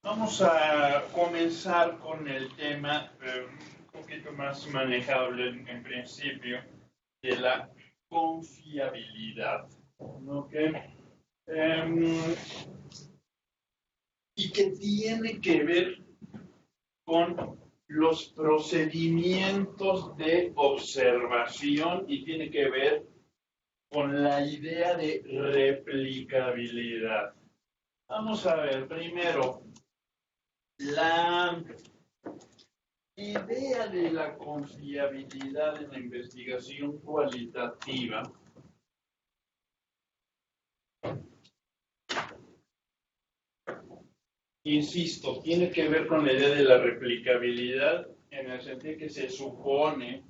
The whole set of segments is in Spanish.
Vamos a comenzar con el tema un poquito más manejable en principio de la confiabilidad. ¿Ok? Y que tiene que ver con los procedimientos de observación y tiene que ver con la idea de replicabilidad. Vamos a ver, primero, la idea de la confiabilidad en la investigación cualitativa insisto, tiene que ver con la idea de la replicabilidad en el sentido que se supone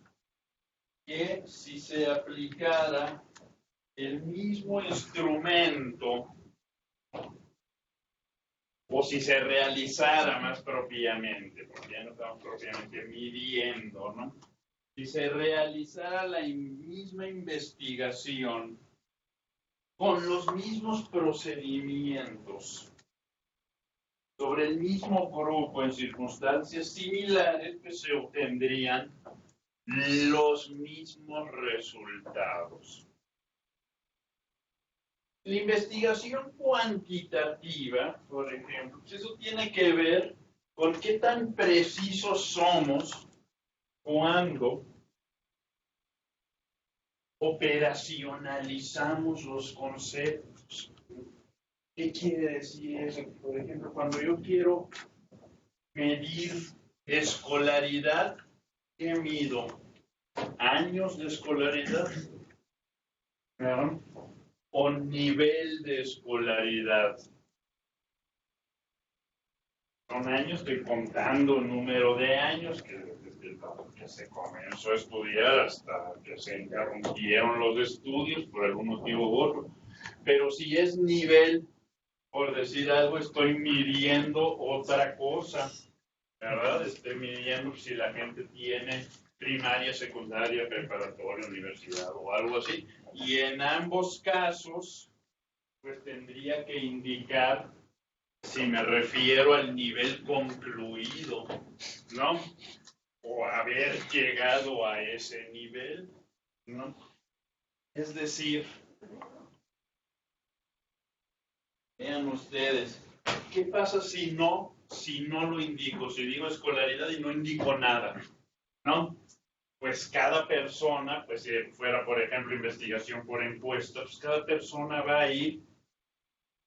que si se aplicara el mismo instrumento o si se realizara más propiamente, porque ya no estamos propiamente midiendo, ¿no? Si se realizara la misma investigación con los mismos procedimientos sobre el mismo grupo en circunstancias similares, pues se obtendrían los mismos resultados. La investigación cuantitativa, por ejemplo, pues eso tiene que ver con qué tan precisos somos cuando operacionalizamos los conceptos. ¿Qué quiere decir eso? Por ejemplo, cuando yo quiero medir escolaridad, ¿qué mido? ¿Años de escolaridad? ¿No? ¿O nivel de escolaridad? Son años, estoy contando el número de años que desde que se comenzó a estudiar hasta que se interrumpieron los estudios por algún motivo u otro. Pero si es nivel, por decir algo, estoy midiendo otra cosa, ¿verdad? Estoy midiendo si la gente tiene primaria, secundaria, preparatoria, universidad o algo así. Y en ambos casos, pues tendría que indicar si me refiero al nivel concluido, ¿no? O haber llegado a ese nivel, ¿no? Es decir, vean ustedes, ¿qué pasa si no lo indico? Si digo escolaridad y no indico nada, ¿no? Pues cada persona, pues si fuera, por ejemplo, investigación por encuesta, pues cada persona va a ir,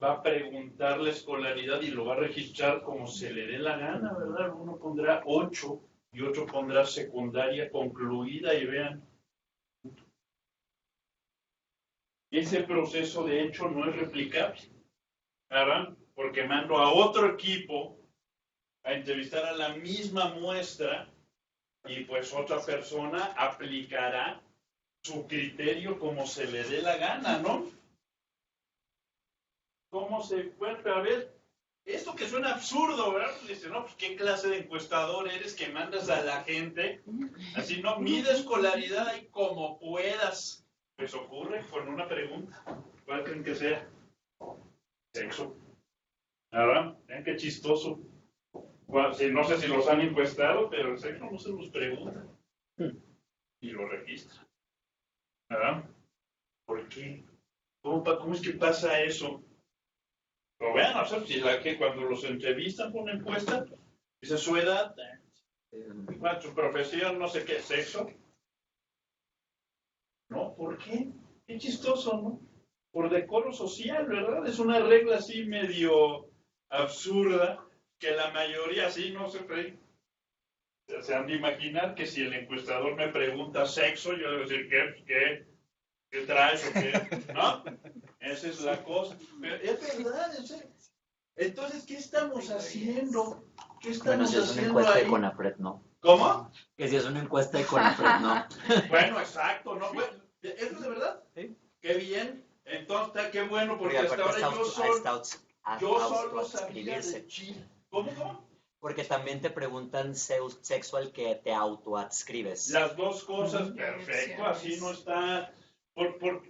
va a preguntar la escolaridad y lo va a registrar como se le dé la gana, ¿verdad? Uno pondrá 8 y otro pondrá secundaria concluida y vean. Ese proceso, de hecho, no es replicable, ¿verdad? Porque mando a otro equipo a entrevistar a la misma muestra y pues otra persona aplicará su criterio como se le dé la gana, ¿no? ¿Cómo se encuentra? A ver, esto que suena absurdo, ¿verdad? Dice, no, pues qué clase de encuestador eres que mandas a la gente, así no, mide escolaridad ahí como puedas. Pues ocurre con una pregunta, ¿cuál creen que sea? Sexo. ¿Verdad? Vean qué chistoso. Bueno, sí, no sé si los han encuestado, pero el sexo no se los pregunta. Y lo registra. ¿Verdad? ¿Por qué? ¿Cómo es que pasa eso? Pero vean, o sea, si que cuando los entrevistan por una encuesta, dice su edad, su profesión, no sé qué, sexo. ¿No? ¿Por qué? Qué chistoso, ¿no? Por decoro social, ¿verdad? Es una regla así medio absurda que la mayoría así no se cree. Se han de imaginar que si el encuestador me pregunta sexo, yo debo decir, ¿qué traes o qué? ¿No? Esa es la cosa. Pero es verdad, entonces, ¿qué estamos haciendo? ¿Qué estamos si es una haciendo encuesta ahí? de CONAPRED, no. ¿Cómo? Que si es una encuesta de CONAPRED, no. Bueno, exacto, ¿no? Bueno, ¿eso es de verdad? Sí. Qué bien. Entonces, qué bueno, porque Porque hasta ahora yo solo sabía autoadscribirse. de Chile. ¿Cómo? Porque también te preguntan sexo al que te autoadscribes. Las dos cosas, perfecto, así no está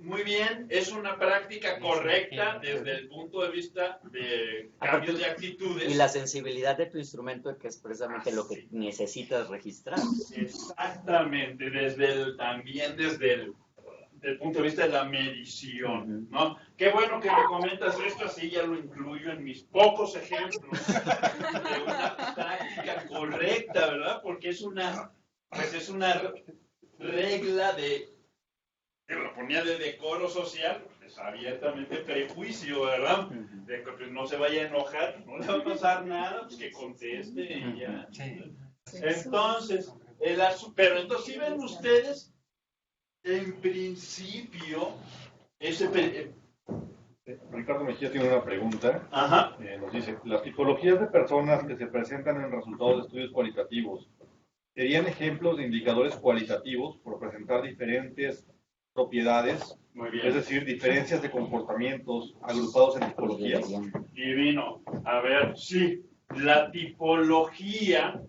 Muy bien, es una práctica correcta desde el punto de vista de cambio de actitudes. Y la sensibilidad de tu instrumento, que es precisamente lo que necesitas registrar. Exactamente, también desde el punto de vista de la medición, ¿no? Qué bueno que me comentas esto, así ya lo incluyo en mis pocos ejemplos de una práctica correcta, ¿verdad? Porque es una regla que lo ponía de decoro social, es abiertamente prejuicio, ¿verdad? De que pues, no se vaya a enojar, no le va a pasar nada, pues que conteste y ya. Entonces, pero entonces, si ven ustedes, en principio, Ricardo Mejía tiene una pregunta. Ajá. Nos dice, las tipologías de personas que se presentan en resultados de estudios cualitativos, ¿serían ejemplos de indicadores cualitativos por presentar diferentes propiedades? Muy bien. Es decir, diferencias de comportamientos agrupados en tipologías. Divino. A ver, sí, la tipología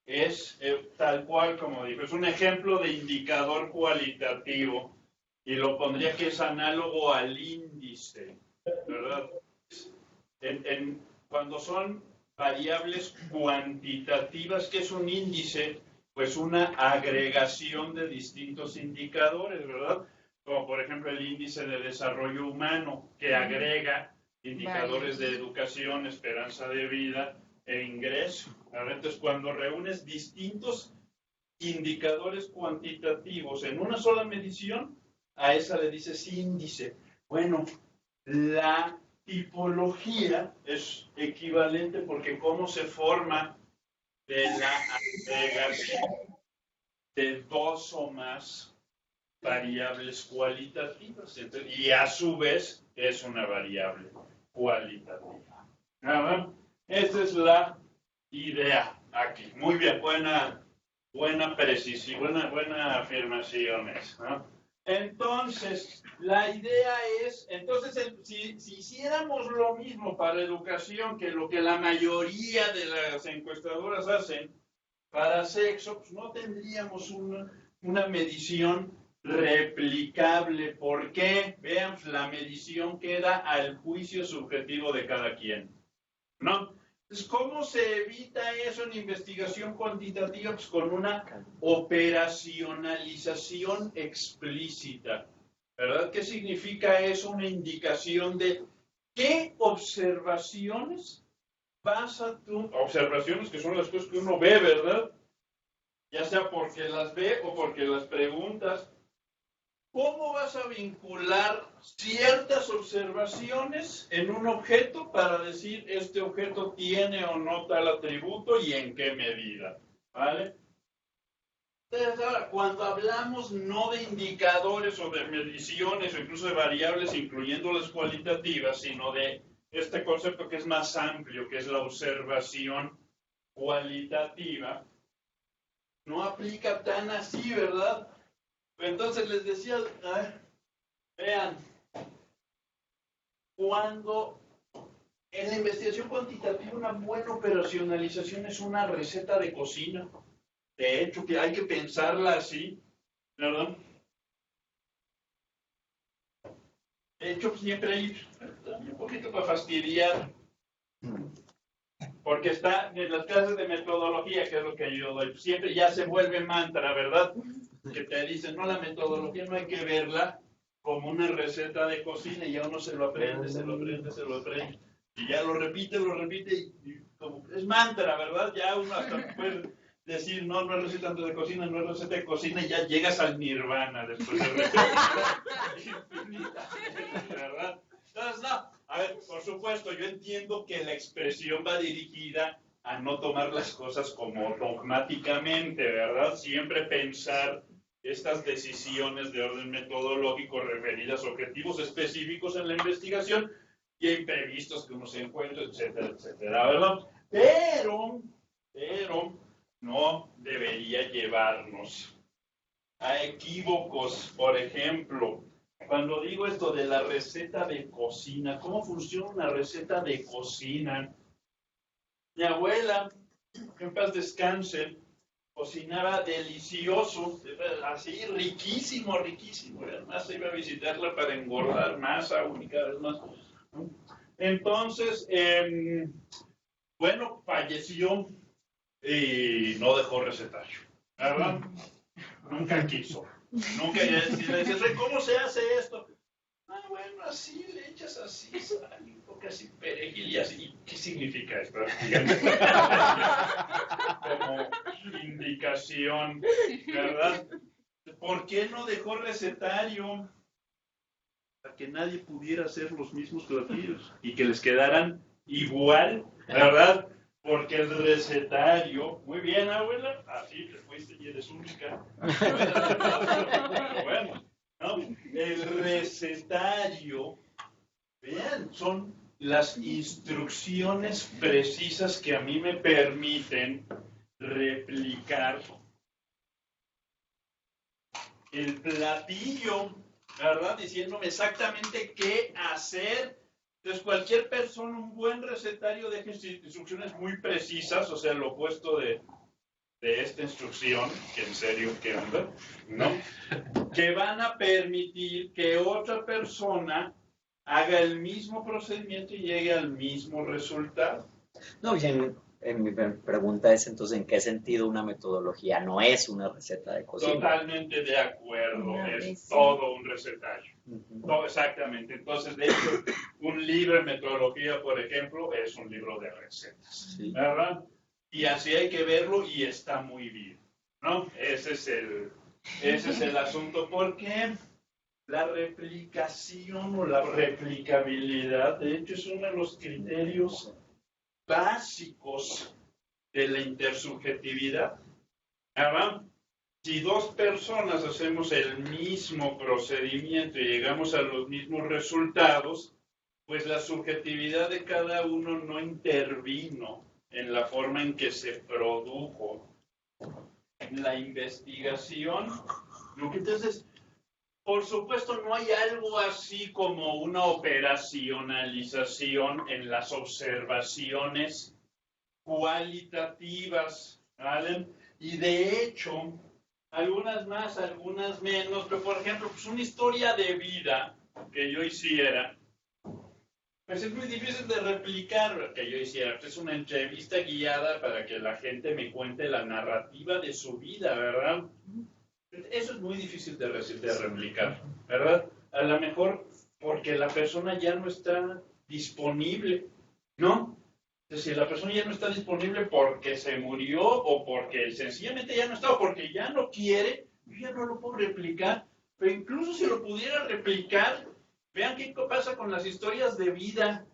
es tal cual como digo, es un ejemplo de indicador cualitativo y lo pondría que es análogo al índice, ¿verdad? Cuando son variables cuantitativas, ¿qué es un índice? Pues una agregación de distintos indicadores, ¿verdad? Como por ejemplo el índice de desarrollo humano, que agrega indicadores de educación, esperanza de vida e ingreso. Entonces, cuando reúnes distintos indicadores cuantitativos en una sola medición, a esa le dices índice. Bueno, la tipología es equivalente porque cómo se forma de la agregación de dos o más variables cualitativas. Entonces, y a su vez es una variable cualitativa. ¿Verdad? Esa es la idea aquí. Muy bien, buena precisión, buena afirmaciones, ¿no? Entonces, la idea es, si hiciéramos lo mismo para educación que lo que la mayoría de las encuestadoras hacen para sexo, pues no tendríamos una medición replicable. ¿Por qué? Vean, la medición queda al juicio subjetivo de cada quien, ¿no? Entonces, ¿cómo se evita eso en investigación cuantitativa? Pues con una operacionalización explícita, ¿verdad? ¿Qué significa eso? Una indicación de qué observaciones observaciones que son las cosas que uno ve, ¿verdad? Ya sea porque las ve o porque las preguntas. ¿Cómo vas a vincular ciertas observaciones en un objeto para decir este objeto tiene o no tal atributo y en qué medida? ¿Vale? Entonces, ahora, cuando hablamos no de indicadores o de mediciones o incluso de variables, incluyendo las cualitativas, sino de este concepto que es más amplio, que es la observación cualitativa, no aplica tan así, ¿verdad? Entonces les decía, vean, cuando en la investigación cuantitativa una buena operacionalización es una receta de cocina. De hecho, que hay que pensarla así, ¿verdad? De hecho, siempre hay un poquito para fastidiar, porque está en las clases de metodología, que es lo que yo doy, siempre ya se vuelve mantra, ¿verdad? Que te dicen, no, la metodología no hay que verla como una receta de cocina y ya uno se lo aprende. Y ya lo repite, y como es mantra, ¿verdad? Ya uno hasta puede decir, no es receta de cocina, no es receta de cocina, y ya llegas al nirvana después de repetir infinitamente, ¿verdad? Entonces, no, a ver, por supuesto, yo entiendo que la expresión va dirigida a no tomar las cosas como dogmáticamente, ¿verdad? Siempre pensar estas decisiones de orden metodológico referidas a objetivos específicos en la investigación y a imprevistos que uno se encuentra, etcétera, etcétera, ¿verdad? Pero no debería llevarnos a equívocos. Por ejemplo, cuando digo esto de la receta de cocina, ¿cómo funciona una receta de cocina? Mi abuela, que en paz descanse, cocinaba delicioso, así riquísimo, riquísimo. Además iba a visitarla para engordar más aún y cada vez más. Entonces, bueno, falleció y no dejó recetario, ¿verdad? Nunca quiso. Nunca le decía, ¿cómo se hace esto? Ah, bueno, así le echas así, sal, un poco así perejil y así. ¿Qué significa esto? Como indicación, ¿verdad? ¿Por qué no dejó recetario? Para que nadie pudiera hacer los mismos platillos y que les quedaran igual, ¿verdad? Porque el recetario, muy bien, abuela, así te fuiste y eres única. Bueno, ¿no? El recetario, vean, son las instrucciones precisas que a mí me permiten replicar el platillo, ¿verdad? Diciéndome exactamente qué hacer. Entonces, cualquier persona, un buen recetario deja instrucciones muy precisas, o sea, lo opuesto de esta instrucción, que en serio, ¿qué onda? ¿No? Que van a permitir que otra persona haga el mismo procedimiento y llegue al mismo resultado. No, mi pregunta es entonces, ¿en qué sentido una metodología no es una receta de cocina? Totalmente de acuerdo, es todo un recetario. Todo, exactamente. Entonces, de hecho, un libro de metodología, por ejemplo, es un libro de recetas, sí, ¿verdad? Y así hay que verlo y está muy bien, ¿no? Ese es el asunto, porque la replicación o la replicabilidad, de hecho, es uno de los criterios básicos de la intersubjetividad. ¿Verdad? Si dos personas hacemos el mismo procedimiento y llegamos a los mismos resultados, pues la subjetividad de cada uno no intervino en la forma en que se produjo la investigación. Entonces, por supuesto, no hay algo así como una operacionalización en las observaciones cualitativas, ¿vale? Y de hecho, algunas más, algunas menos, pero por ejemplo, pues una historia de vida que yo hiciera, pues es muy difícil de replicar que yo hiciera. Es una entrevista guiada para que la gente me cuente la narrativa de su vida, ¿verdad? Eso es muy difícil de replicar, ¿verdad? A lo mejor porque la persona ya no está disponible, ¿no? Entonces, si la persona ya no está disponible porque se murió o porque sencillamente ya no está o porque ya no quiere, yo ya no lo puedo replicar. Pero incluso si lo pudiera replicar, vean qué pasa con las historias de vida.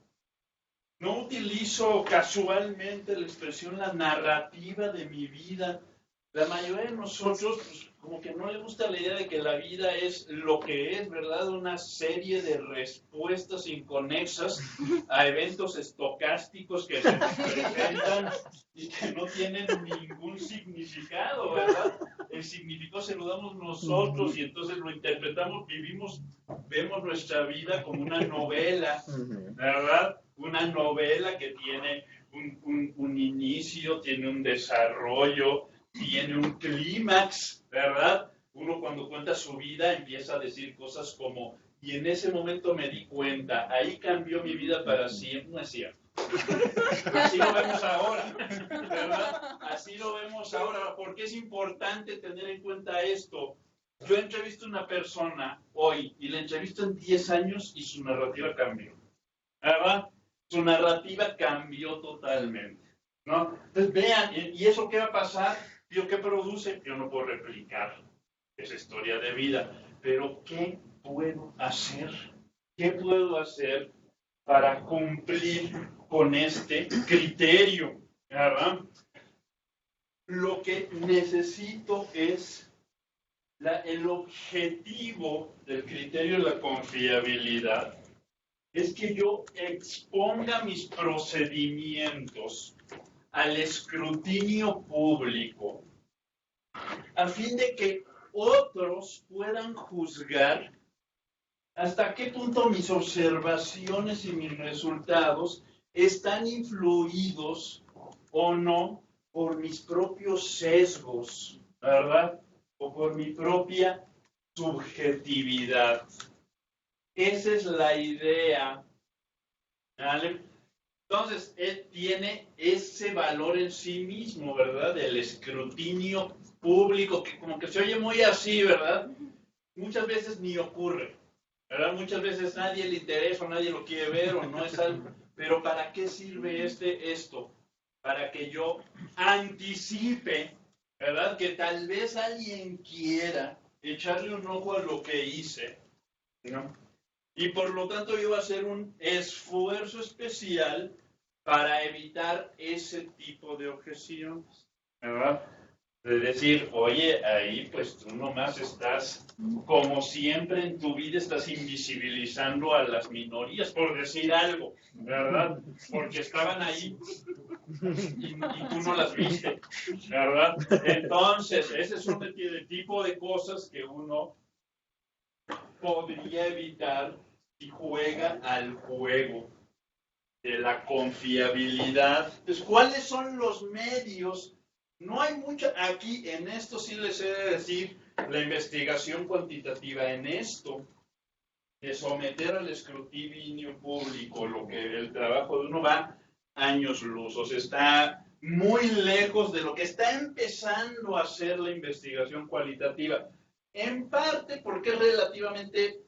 No utilizo casualmente la expresión la narrativa de mi vida. La mayoría de nosotros, pues, como que no le gusta la idea de que la vida es lo que es, ¿verdad? Una serie de respuestas inconexas a eventos estocásticos que se nos presentan y que no tienen ningún significado, ¿verdad? El significado se lo damos nosotros y entonces lo interpretamos, vemos nuestra vida como una novela, ¿verdad? Una novela que tiene un inicio, tiene un desarrollo, tiene un clímax, ¿verdad? Uno cuando cuenta su vida empieza a decir cosas como, y en ese momento me di cuenta, ahí cambió mi vida para siempre. No es cierto. Así lo vemos ahora, ¿verdad? Así lo vemos ahora, porque es importante tener en cuenta esto. Yo entrevisto a una persona hoy y la entrevisto en 10 años y su narrativa cambió, ¿verdad? Su narrativa cambió totalmente, ¿no? Entonces vean, ¿y eso qué va a pasar? ¿Yo qué produce? Yo no puedo replicar esa historia de vida, pero ¿qué puedo hacer? ¿Qué puedo hacer para cumplir con este criterio? ¿Verdad? Lo que necesito es el objetivo del criterio de la confiabilidad es que yo exponga mis procedimientos al escrutinio público a fin de que otros puedan juzgar hasta qué punto mis observaciones y mis resultados están influidos o no por mis propios sesgos, ¿verdad? O por mi propia subjetividad. Esa es la idea, ¿vale? Entonces, él tiene ese valor en sí mismo, ¿verdad? El escrutinio público, que como que se oye muy así, ¿verdad? Muchas veces ni ocurre, ¿verdad? Muchas veces nadie le interesa o nadie lo quiere ver o no es algo. Pero ¿para qué sirve esto? Para que yo anticipe, ¿verdad? Que tal vez alguien quiera echarle un ojo a lo que hice, ¿no? Y por lo tanto yo voy a hacer un esfuerzo especial para evitar ese tipo de objeciones, ¿verdad? De decir, oye, ahí pues tú nomás estás, como siempre en tu vida, estás invisibilizando a las minorías, por decir algo, ¿verdad? Porque estaban ahí y tú no las viste, ¿verdad? Entonces, ese es un tipo de cosas que uno podría evitar si juega al juego de la confiabilidad. Entonces, ¿cuáles son los medios? No hay mucho, aquí en esto sí les he de decir, la investigación cuantitativa en esto, de someter al escrutinio público, lo que el trabajo de uno va años luz, o sea, está muy lejos de lo que está empezando a hacer la investigación cualitativa, en parte porque es relativamente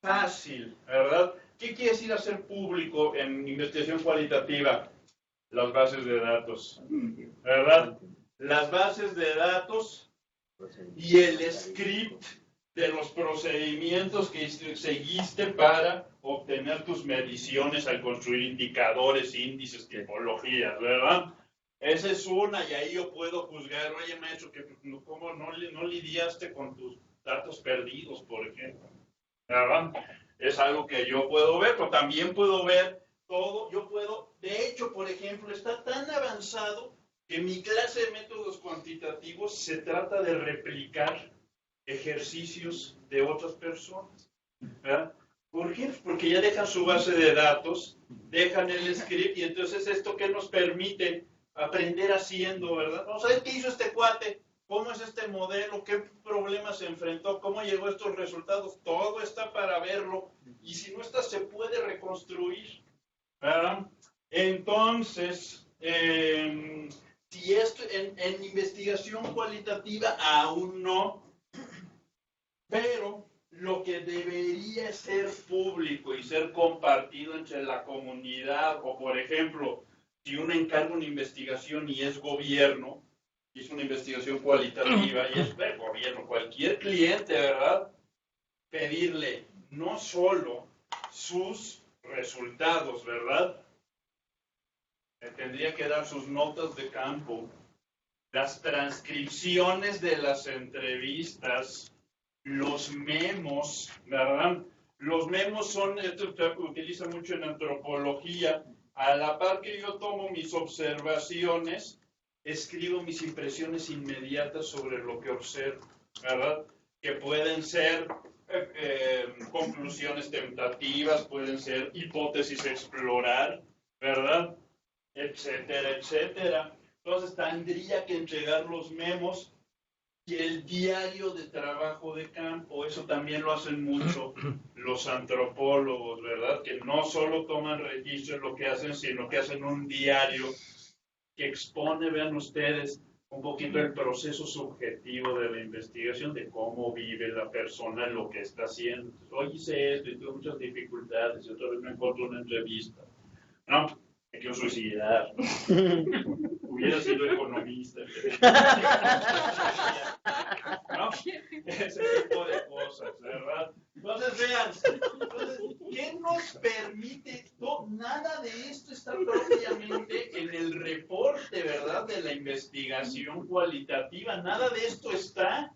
fácil, ¿verdad? ¿Qué quiere decir hacer público en investigación cualitativa? Las bases de datos, ¿verdad? Las bases de datos y el script de los procedimientos que seguiste para obtener tus mediciones al construir indicadores, índices, tipologías, ¿verdad? Esa es una, y ahí yo puedo juzgar, oye maestro, ¿cómo no lidiaste con tus datos perdidos, por ejemplo? ¿Verdad? Es algo que yo puedo ver, pero también puedo ver todo, de hecho, por ejemplo, está tan avanzado que mi clase de métodos cuantitativos se trata de replicar ejercicios de otras personas, ¿verdad? ¿Por qué? Porque ya dejan su base de datos, dejan el script, y entonces esto que nos permite aprender haciendo, ¿verdad? Vamos a ver qué hizo este cuate, cómo es este modelo, qué problemas se enfrentó, cómo llegó a estos resultados, todo está para verlo, y si no está, se puede reconstruir, ¿verdad? Entonces, si esto en investigación cualitativa aún no, pero lo que debería ser público y ser compartido entre la comunidad, o por ejemplo, si uno encarga una investigación y es gobierno, y es una investigación cualitativa y es del gobierno, cualquier cliente, ¿verdad? Pedirle no solo sus resultados, ¿verdad? Tendría que dar sus notas de campo, las transcripciones de las entrevistas, los memos, ¿verdad? Los memos son, esto se utiliza mucho en antropología, a la par que yo tomo mis observaciones, escribo mis impresiones inmediatas sobre lo que observo, ¿verdad? Que pueden ser conclusiones tentativas, pueden ser hipótesis a explorar, ¿verdad? Etcétera, etcétera. Entonces tendría que entregar los memos y el diario de trabajo de campo. Eso también lo hacen mucho los antropólogos, ¿verdad? Que no solo toman registro de lo que hacen, sino que hacen un diario que expone, vean ustedes, un poquito el proceso subjetivo de la investigación, de cómo vive la persona lo que está haciendo. Hoy hice esto y tuve muchas dificultades, y otra vez me encontré una entrevista. No, me quiero suicidar. Hubiera sido economista. ¿No? Ese tipo de cosas, ¿verdad? Entonces, vean, ¿qué nos permite? Nada de esto está propiamente en el reporte, ¿verdad? De la investigación cualitativa. Nada de esto está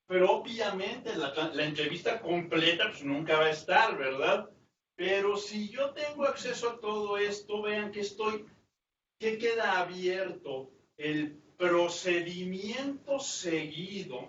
propiamente. La entrevista completa, pues nunca va a estar, ¿verdad? Pero si yo tengo acceso a todo esto, vean que queda abierto el procedimiento seguido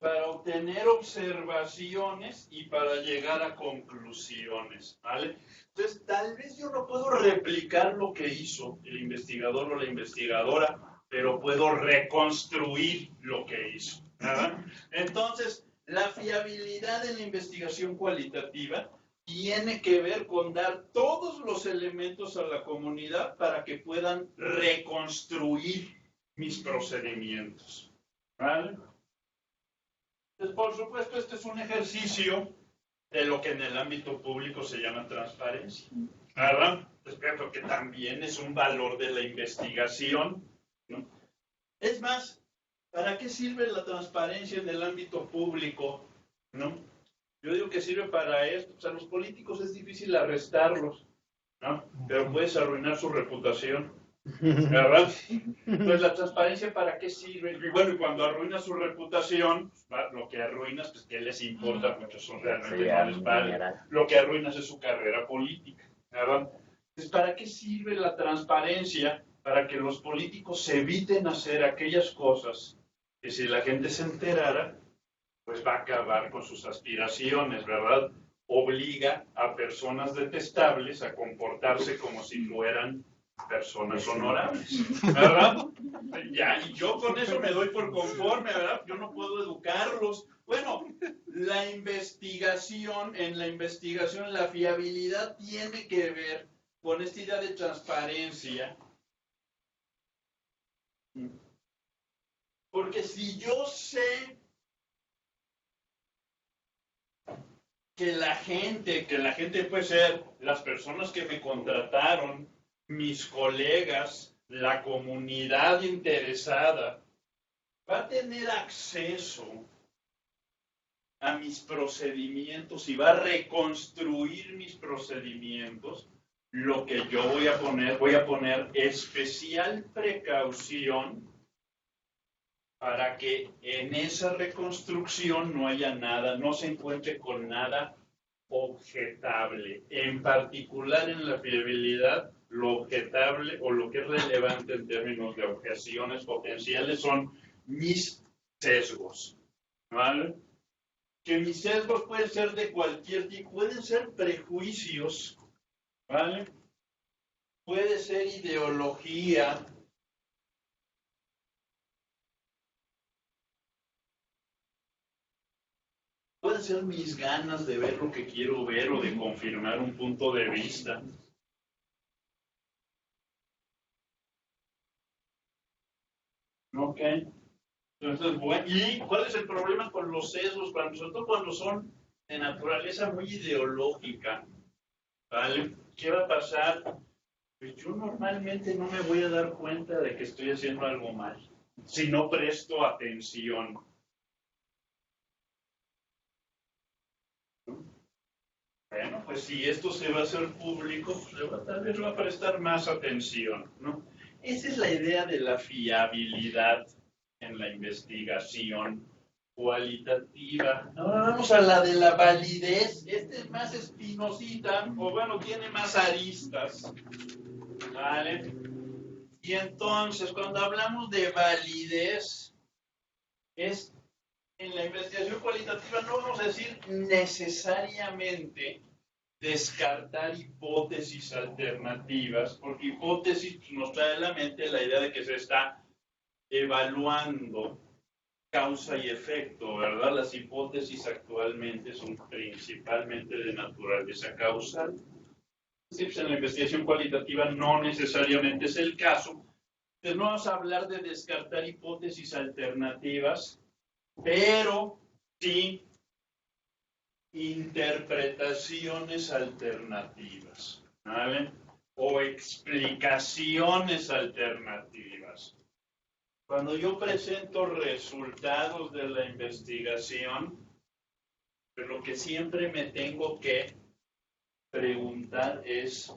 para obtener observaciones y para llegar a conclusiones, ¿vale? Entonces, tal vez yo no puedo replicar lo que hizo el investigador o la investigadora, pero puedo reconstruir lo que hizo, ¿verdad? Entonces, la fiabilidad en la investigación cualitativa tiene que ver con dar todos los elementos a la comunidad para que puedan reconstruir mis procedimientos, ¿vale? Entonces, por supuesto, este es un ejercicio de lo que en el ámbito público se llama transparencia, ¿verdad? Respecto que también es un valor de la investigación, ¿no? Es más, ¿para qué sirve la transparencia en el ámbito público, ¿no? Yo digo que sirve para esto. O sea, a los políticos es difícil arrestarlos, ¿no? Pero puedes arruinar su reputación, ¿verdad? Entonces, ¿la transparencia para qué sirve? Y bueno, y cuando arruinas su reputación, lo que arruinas, pues, ¿qué les importa? Porque son realmente no les vale. Lo que arruinas es su carrera política, ¿verdad? Entonces, ¿para qué sirve la transparencia? Para que los políticos se eviten hacer aquellas cosas que si la gente se enterara, pues va a acabar con sus aspiraciones, ¿verdad? Obliga a personas detestables a comportarse como si fueran personas honorables, ¿verdad? Ya, y yo con eso me doy por conforme, ¿verdad? Yo no puedo educarlos. Bueno, la investigación, en la investigación, la fiabilidad tiene que ver con esta idea de transparencia. Porque si yo sé que la gente puede ser las personas que me contrataron, mis colegas, la comunidad interesada, va a tener acceso a mis procedimientos y va a reconstruir mis procedimientos, lo que yo voy a poner especial precaución para que en esa reconstrucción no haya nada, no se encuentre con nada objetable. En particular en la fiabilidad, lo objetable o lo que es relevante en términos de objeciones potenciales son mis sesgos, ¿vale? Que mis sesgos pueden ser de cualquier tipo, pueden ser prejuicios, ¿vale? Puede ser ideología, pueden ser mis ganas de ver lo que quiero ver o de confirmar un punto de vista. Ok. Entonces, bueno, ¿y cuál es el problema con los sesgos? Sobre todo cuando son de naturaleza muy ideológica, ¿vale? ¿Qué va a pasar? Pues yo normalmente no me voy a dar cuenta de que estoy haciendo algo mal, si no presto atención. Bueno, pues si esto se va a hacer público, pues tal vez va a prestar más atención, ¿no? Esa es la idea de la fiabilidad en la investigación cualitativa. Ahora vamos a la de la validez. Este es más espinosita, o bueno, tiene más aristas, ¿vale? Y entonces, cuando hablamos de validez, es en la investigación cualitativa no vamos a decir necesariamente descartar hipótesis alternativas, porque hipótesis nos trae a la mente la idea de que se está evaluando causa y efecto, ¿verdad? Las hipótesis actualmente son principalmente de naturaleza causal. Sí, pues en la investigación cualitativa no necesariamente es el caso. Entonces no vamos a hablar de descartar hipótesis alternativas, pero sí interpretaciones alternativas, ¿vale? O explicaciones alternativas. Cuando yo presento resultados de la investigación, pues lo que siempre me tengo que preguntar es,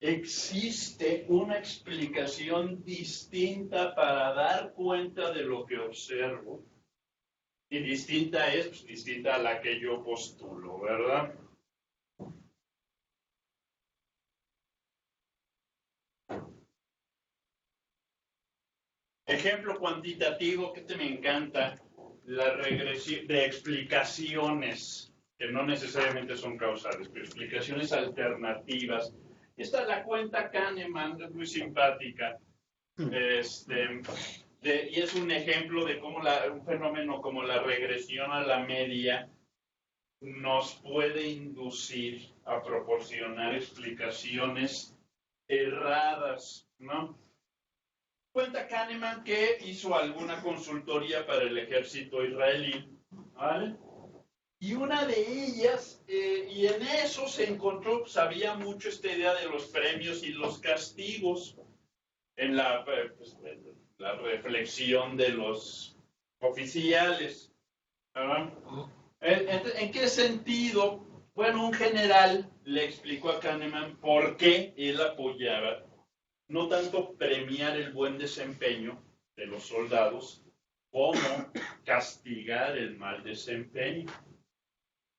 ¿existe una explicación distinta para dar cuenta de lo que observo? Y distinta es, pues, distinta a la que yo postulo, ¿verdad? ejemplo cuantitativo que me encanta, la regresión de explicaciones que no necesariamente son causales, pero explicaciones alternativas. Esta la cuenta Kahneman, es muy simpática. Y es un ejemplo de cómo un fenómeno como la regresión a la media nos puede inducir a proporcionar explicaciones erradas, ¿no? Cuenta Kahneman que hizo alguna consultoría para el ejército israelí, ¿vale? Y una de ellas, y en eso se encontró, sabía mucho esta idea de los premios y los castigos en la reflexión de los oficiales, ¿verdad? ¿En qué sentido? Bueno, un general le explicó a Kahneman por qué él apoyaba no tanto premiar el buen desempeño de los soldados como castigar el mal desempeño.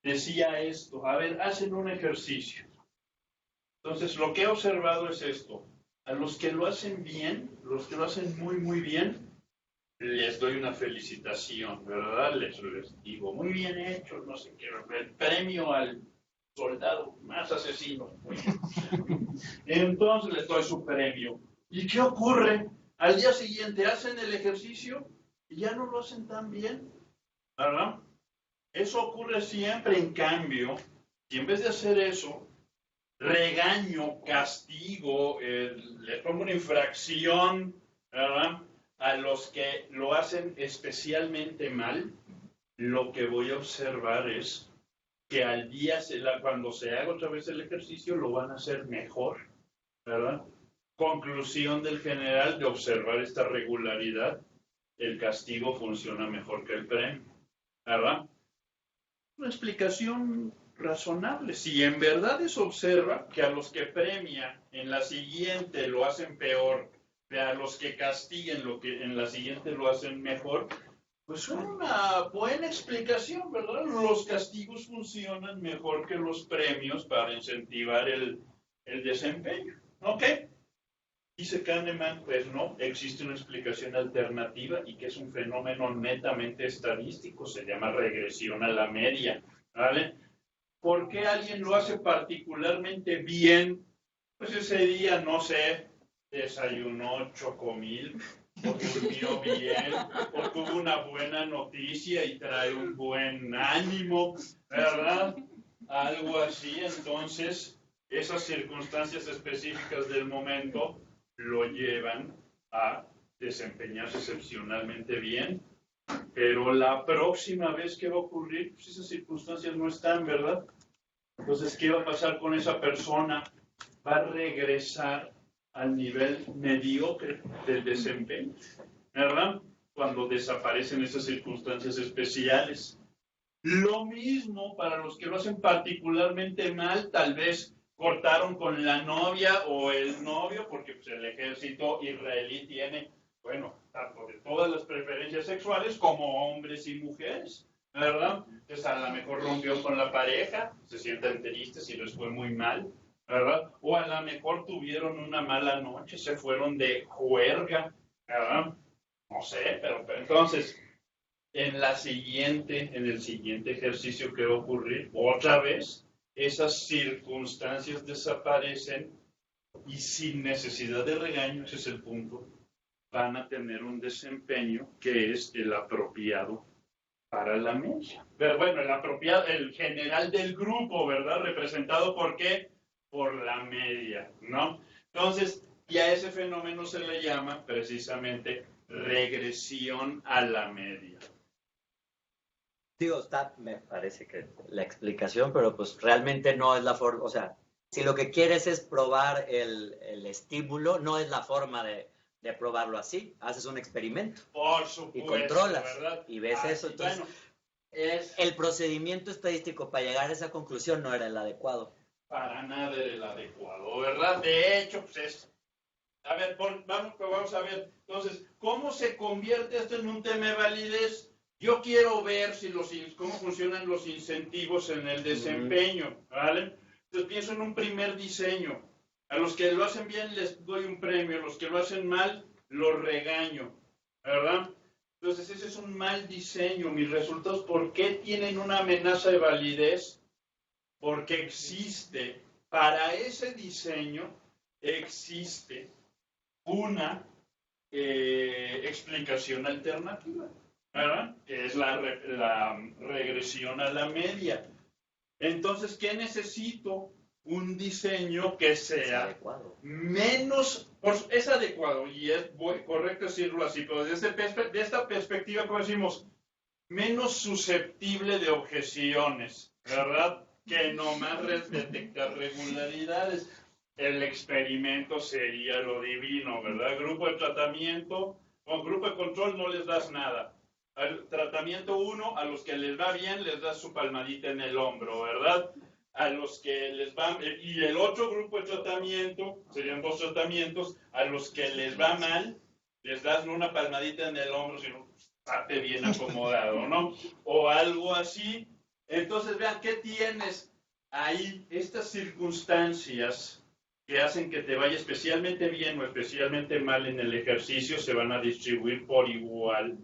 Decía esto, a ver, hacen un ejercicio. Entonces, lo que he observado es esto. A los que lo hacen bien, los que lo hacen muy, muy bien, les doy una felicitación, ¿verdad? Les digo, muy bien hecho, no sé qué, el premio al soldado más asesino. Muy bien. Entonces les doy su premio. ¿Y qué ocurre? Al día siguiente hacen el ejercicio y ya no lo hacen tan bien, ¿verdad? Eso ocurre siempre. En cambio, si en vez de hacer eso, regaño, castigo, les pongo una infracción, ¿verdad? A los que lo hacen especialmente mal, lo que voy a observar es que al día, cuando se haga otra vez el ejercicio, lo van a hacer mejor, ¿verdad? Conclusión del general de observar esta regularidad, el castigo funciona mejor que el premio, ¿verdad? Una explicación razonable. Si en verdad se observa que a los que premia en la siguiente lo hacen peor, a los que castiguen en la siguiente lo hacen mejor, pues es una buena explicación, ¿verdad? Los castigos funcionan mejor que los premios para incentivar el desempeño. ¿Ok? Dice Kahneman, pues no, existe una explicación alternativa y que es un fenómeno netamente estadístico, se llama regresión a la media, ¿vale? ¿Por qué alguien lo hace particularmente bien? Pues ese día, no sé, desayunó chocomil, o durmió bien, o tuvo una buena noticia y trae un buen ánimo, ¿verdad? Algo así. Entonces, esas circunstancias específicas del momento lo llevan a desempeñarse excepcionalmente bien, pero la próxima vez que va a ocurrir, pues esas circunstancias no están, ¿verdad? Entonces, ¿qué va a pasar con esa persona? Va a regresar al nivel mediocre del desempeño, ¿verdad? Cuando desaparecen esas circunstancias especiales. Lo mismo para los que lo hacen particularmente mal, tal vez cortaron con la novia o el novio, porque pues, el ejército israelí tiene, bueno, tanto de todas las preferencias sexuales como hombres y mujeres, ¿verdad? Entonces a lo mejor rompió con la pareja, se sienten tristes y les fue muy mal, ¿verdad? O a lo mejor tuvieron una mala noche, se fueron de juerga, ¿verdad? No sé, pero entonces, en el siguiente ejercicio que va a ocurrir, otra vez, esas circunstancias desaparecen y sin necesidad de regaño, ese es el punto, van a tener un desempeño que es el apropiado para la media. Pero bueno, el apropiado, el general del grupo, ¿verdad? ¿Representado por qué? Por la media, ¿no? Entonces, y a ese fenómeno se le llama precisamente regresión a la media. Digo, me parece que la explicación, pero pues realmente no es la forma, o sea, si lo que quieres es probar el estímulo, no es la forma de probarlo así, haces un experimento. Por supuesto, y controlas, ¿verdad? y ves eso, entonces bueno, el procedimiento estadístico para llegar a esa conclusión no era el adecuado. Para nada era el adecuado, ¿verdad? De hecho, pues es... A ver, vamos a ver, entonces, ¿cómo se convierte esto en un tema de validez? Yo quiero ver cómo funcionan los incentivos en el desempeño, ¿vale? Entonces pienso en un primer diseño. A los que lo hacen bien les doy un premio, a los que lo hacen mal los regaño, ¿verdad? Entonces ese es un mal diseño. Mis resultados, ¿por qué tienen una amenaza de validez? Porque existe, para ese diseño, existe una explicación alternativa, ¿verdad? Que es la regresión a la media. Entonces, ¿qué necesito? Un diseño que sea menos, es adecuado y es correcto decirlo así, pero de esta perspectiva, como decimos, menos susceptible de objeciones, ¿verdad? Que nomás detectar regularidades. El experimento sería lo divino, ¿verdad? Grupo de tratamiento, con grupo de control no les das nada. Al tratamiento 1, a los que les va bien, les das su palmadita en el hombro, ¿verdad? A los que les va... Y el otro grupo de tratamiento, serían 2 tratamientos, a los que les va mal, les das una palmadita en el hombro, sino estate bien acomodado, ¿no? O algo así. Entonces, vean, ¿qué tienes ahí? Estas circunstancias que hacen que te vaya especialmente bien o especialmente mal en el ejercicio se van a distribuir por igual,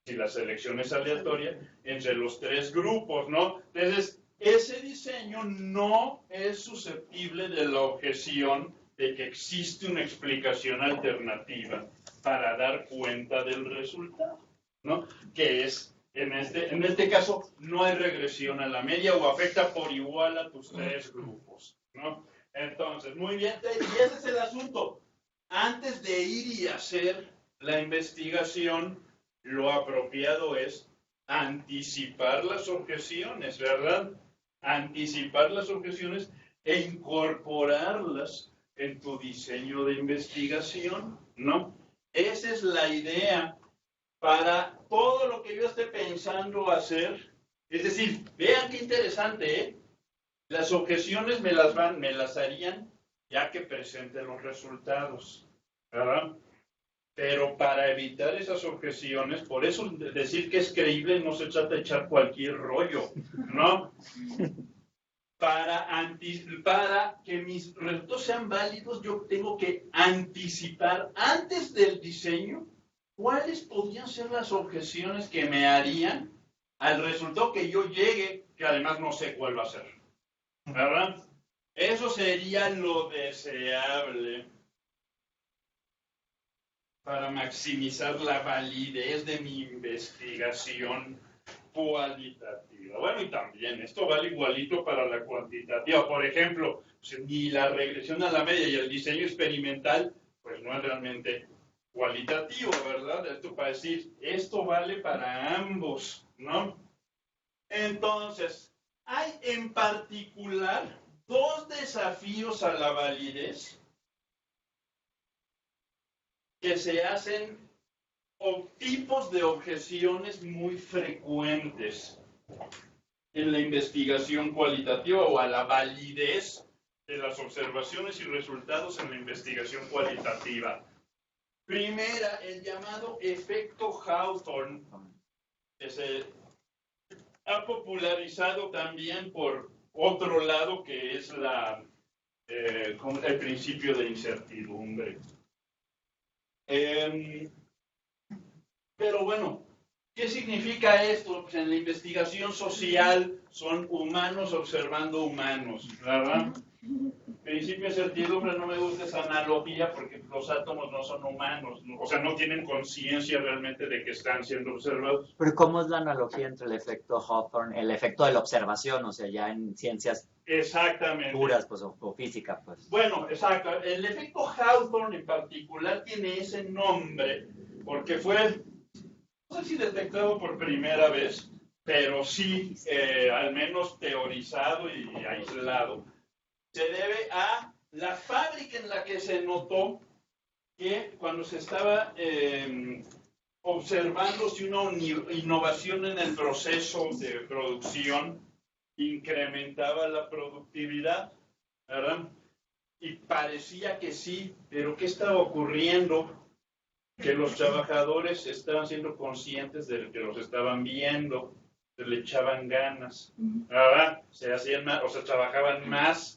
si la selección es aleatoria, entre los 3 grupos, ¿no? Entonces, ese diseño no es susceptible de la objeción de que existe una explicación alternativa para dar cuenta del resultado, ¿no? Que es, en este caso, no hay regresión a la media o afecta por igual a tus 3 grupos, ¿no? Entonces, muy bien, y ese es el asunto. Antes de ir y hacer la investigación, lo apropiado es anticipar las objeciones, ¿verdad? Anticipar las objeciones e incorporarlas en tu diseño de investigación, ¿no? Esa es la idea para todo lo que yo esté pensando hacer. Es decir, vean qué interesante, ¿eh? Las objeciones me las harían ya que presente los resultados, ¿verdad? Pero para evitar esas objeciones, por eso decir que es creíble no se trata de echar cualquier rollo, ¿no? Para que mis resultados sean válidos, yo tengo que anticipar antes del diseño cuáles podrían ser las objeciones que me harían al resultado que yo llegue, que además no sé cuál va a ser, ¿verdad? Eso sería lo deseable para maximizar la validez de mi investigación cualitativa. Bueno, y también esto vale igualito para la cuantitativa. Por ejemplo, ni la regresión a la media y el diseño experimental, pues no es realmente cualitativo, ¿verdad? Esto para decir, esto vale para ambos, ¿no? Entonces, hay en particular 2 desafíos a la validez que se hacen, o tipos de objeciones muy frecuentes en la investigación cualitativa o a la validez de las observaciones y resultados en la investigación cualitativa. Primera, el llamado efecto Hawthorne, que se ha popularizado también por otro lado, que es el principio de incertidumbre. Pero bueno, ¿qué significa esto? Pues en la investigación social son humanos observando humanos, ¿verdad? Principio de incertidumbre, no me gusta esa analogía porque los átomos no son humanos, o sea, no tienen conciencia realmente de que están siendo observados. Pero ¿cómo es la analogía entre el efecto Hawthorne, el efecto de la observación, o sea, ya en ciencias puras, pues, o física, pues? Bueno, exacto. El efecto Hawthorne en particular tiene ese nombre porque fue, no sé si detectado por primera vez, pero sí, al menos teorizado y aislado. Se debe a la fábrica en la que se notó que cuando se estaba observando si una innovación en el proceso de producción incrementaba la productividad, ¿verdad? Y parecía que sí, pero ¿qué estaba ocurriendo? Que los trabajadores estaban siendo conscientes de que los estaban viendo, se le echaban ganas, ¿verdad? Se hacían más, o sea, trabajaban más.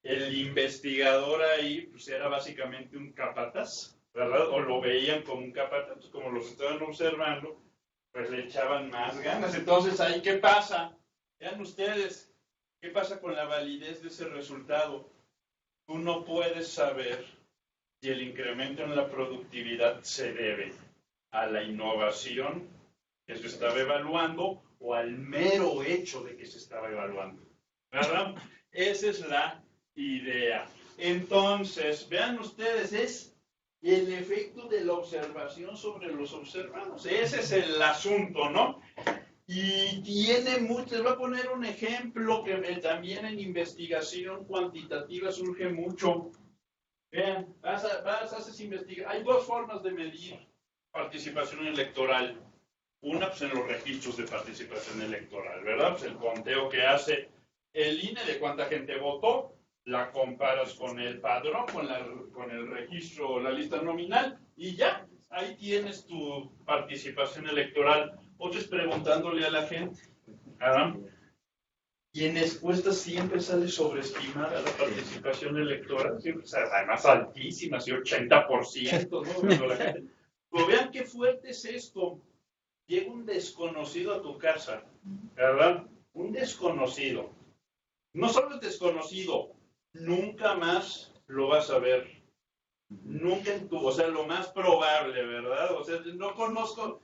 El investigador ahí pues era básicamente un capataz, ¿verdad? O lo veían como un capataz, como los estaban observando, pues le echaban más ganas. Entonces, ¿ahí qué pasa? Vean ustedes, ¿qué pasa con la validez de ese resultado? Tú no puedes saber si el incremento en la productividad se debe a la innovación que se estaba evaluando o al mero hecho de que se estaba evaluando, ¿verdad? Esa es la idea. Entonces, vean ustedes, es el efecto de la observación sobre los observados. Ese es el asunto, ¿no? Y tiene mucho, les voy a poner un ejemplo que también en investigación cuantitativa surge mucho. Vean, haces investigar. Hay dos formas de medir participación electoral. Una, pues en los registros de participación electoral, ¿verdad? Pues el conteo que hace el INE de cuánta gente votó, la comparas con el padrón, con el registro, la lista nominal, y ya, ahí tienes tu participación electoral. Otro es preguntándole a la gente, ¿verdad? Y en encuestas siempre sale sobreestimada la participación electoral, siempre, o sea, además altísima, así 80%, ¿no? La gente, pero vean qué fuerte es esto. Llega un desconocido a tu casa, ¿verdad? Un desconocido. No solo es desconocido, nunca más lo vas a ver. Nunca en tu, o sea, lo más probable, ¿verdad? O sea, no conozco,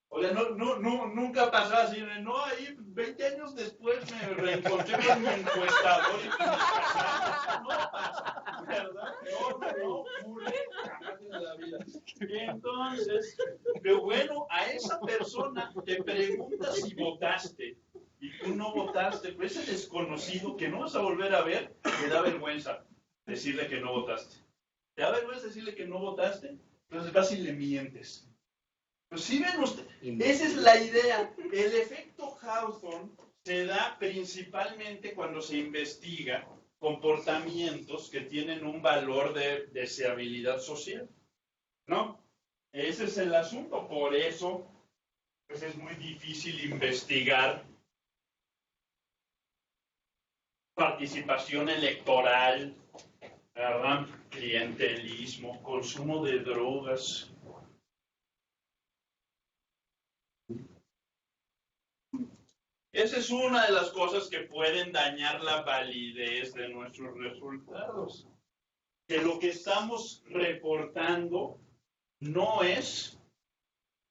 o sea, nunca pasó así, no, ahí 20 años después me reencontré con mi encuestador y no pasa, ¿verdad? No ocurre jamás en la vida. Entonces, pero bueno, a esa persona te pregunta si votaste y tú no votaste, pues ese desconocido que no vas a volver a ver, te da vergüenza decirle que no votaste. ¿Te da vergüenza decirle que no votaste? Entonces vas y le mientes. Pues sí ven ustedes, esa es la idea. El efecto Hawthorne se da principalmente cuando se investiga comportamientos que tienen un valor de deseabilidad social, ¿no? Ese es el asunto. Por eso pues es muy difícil investigar participación electoral, ¿verdad? Clientelismo, consumo de drogas. Esa es una de las cosas que pueden dañar la validez de nuestros resultados. Que lo que estamos reportando no es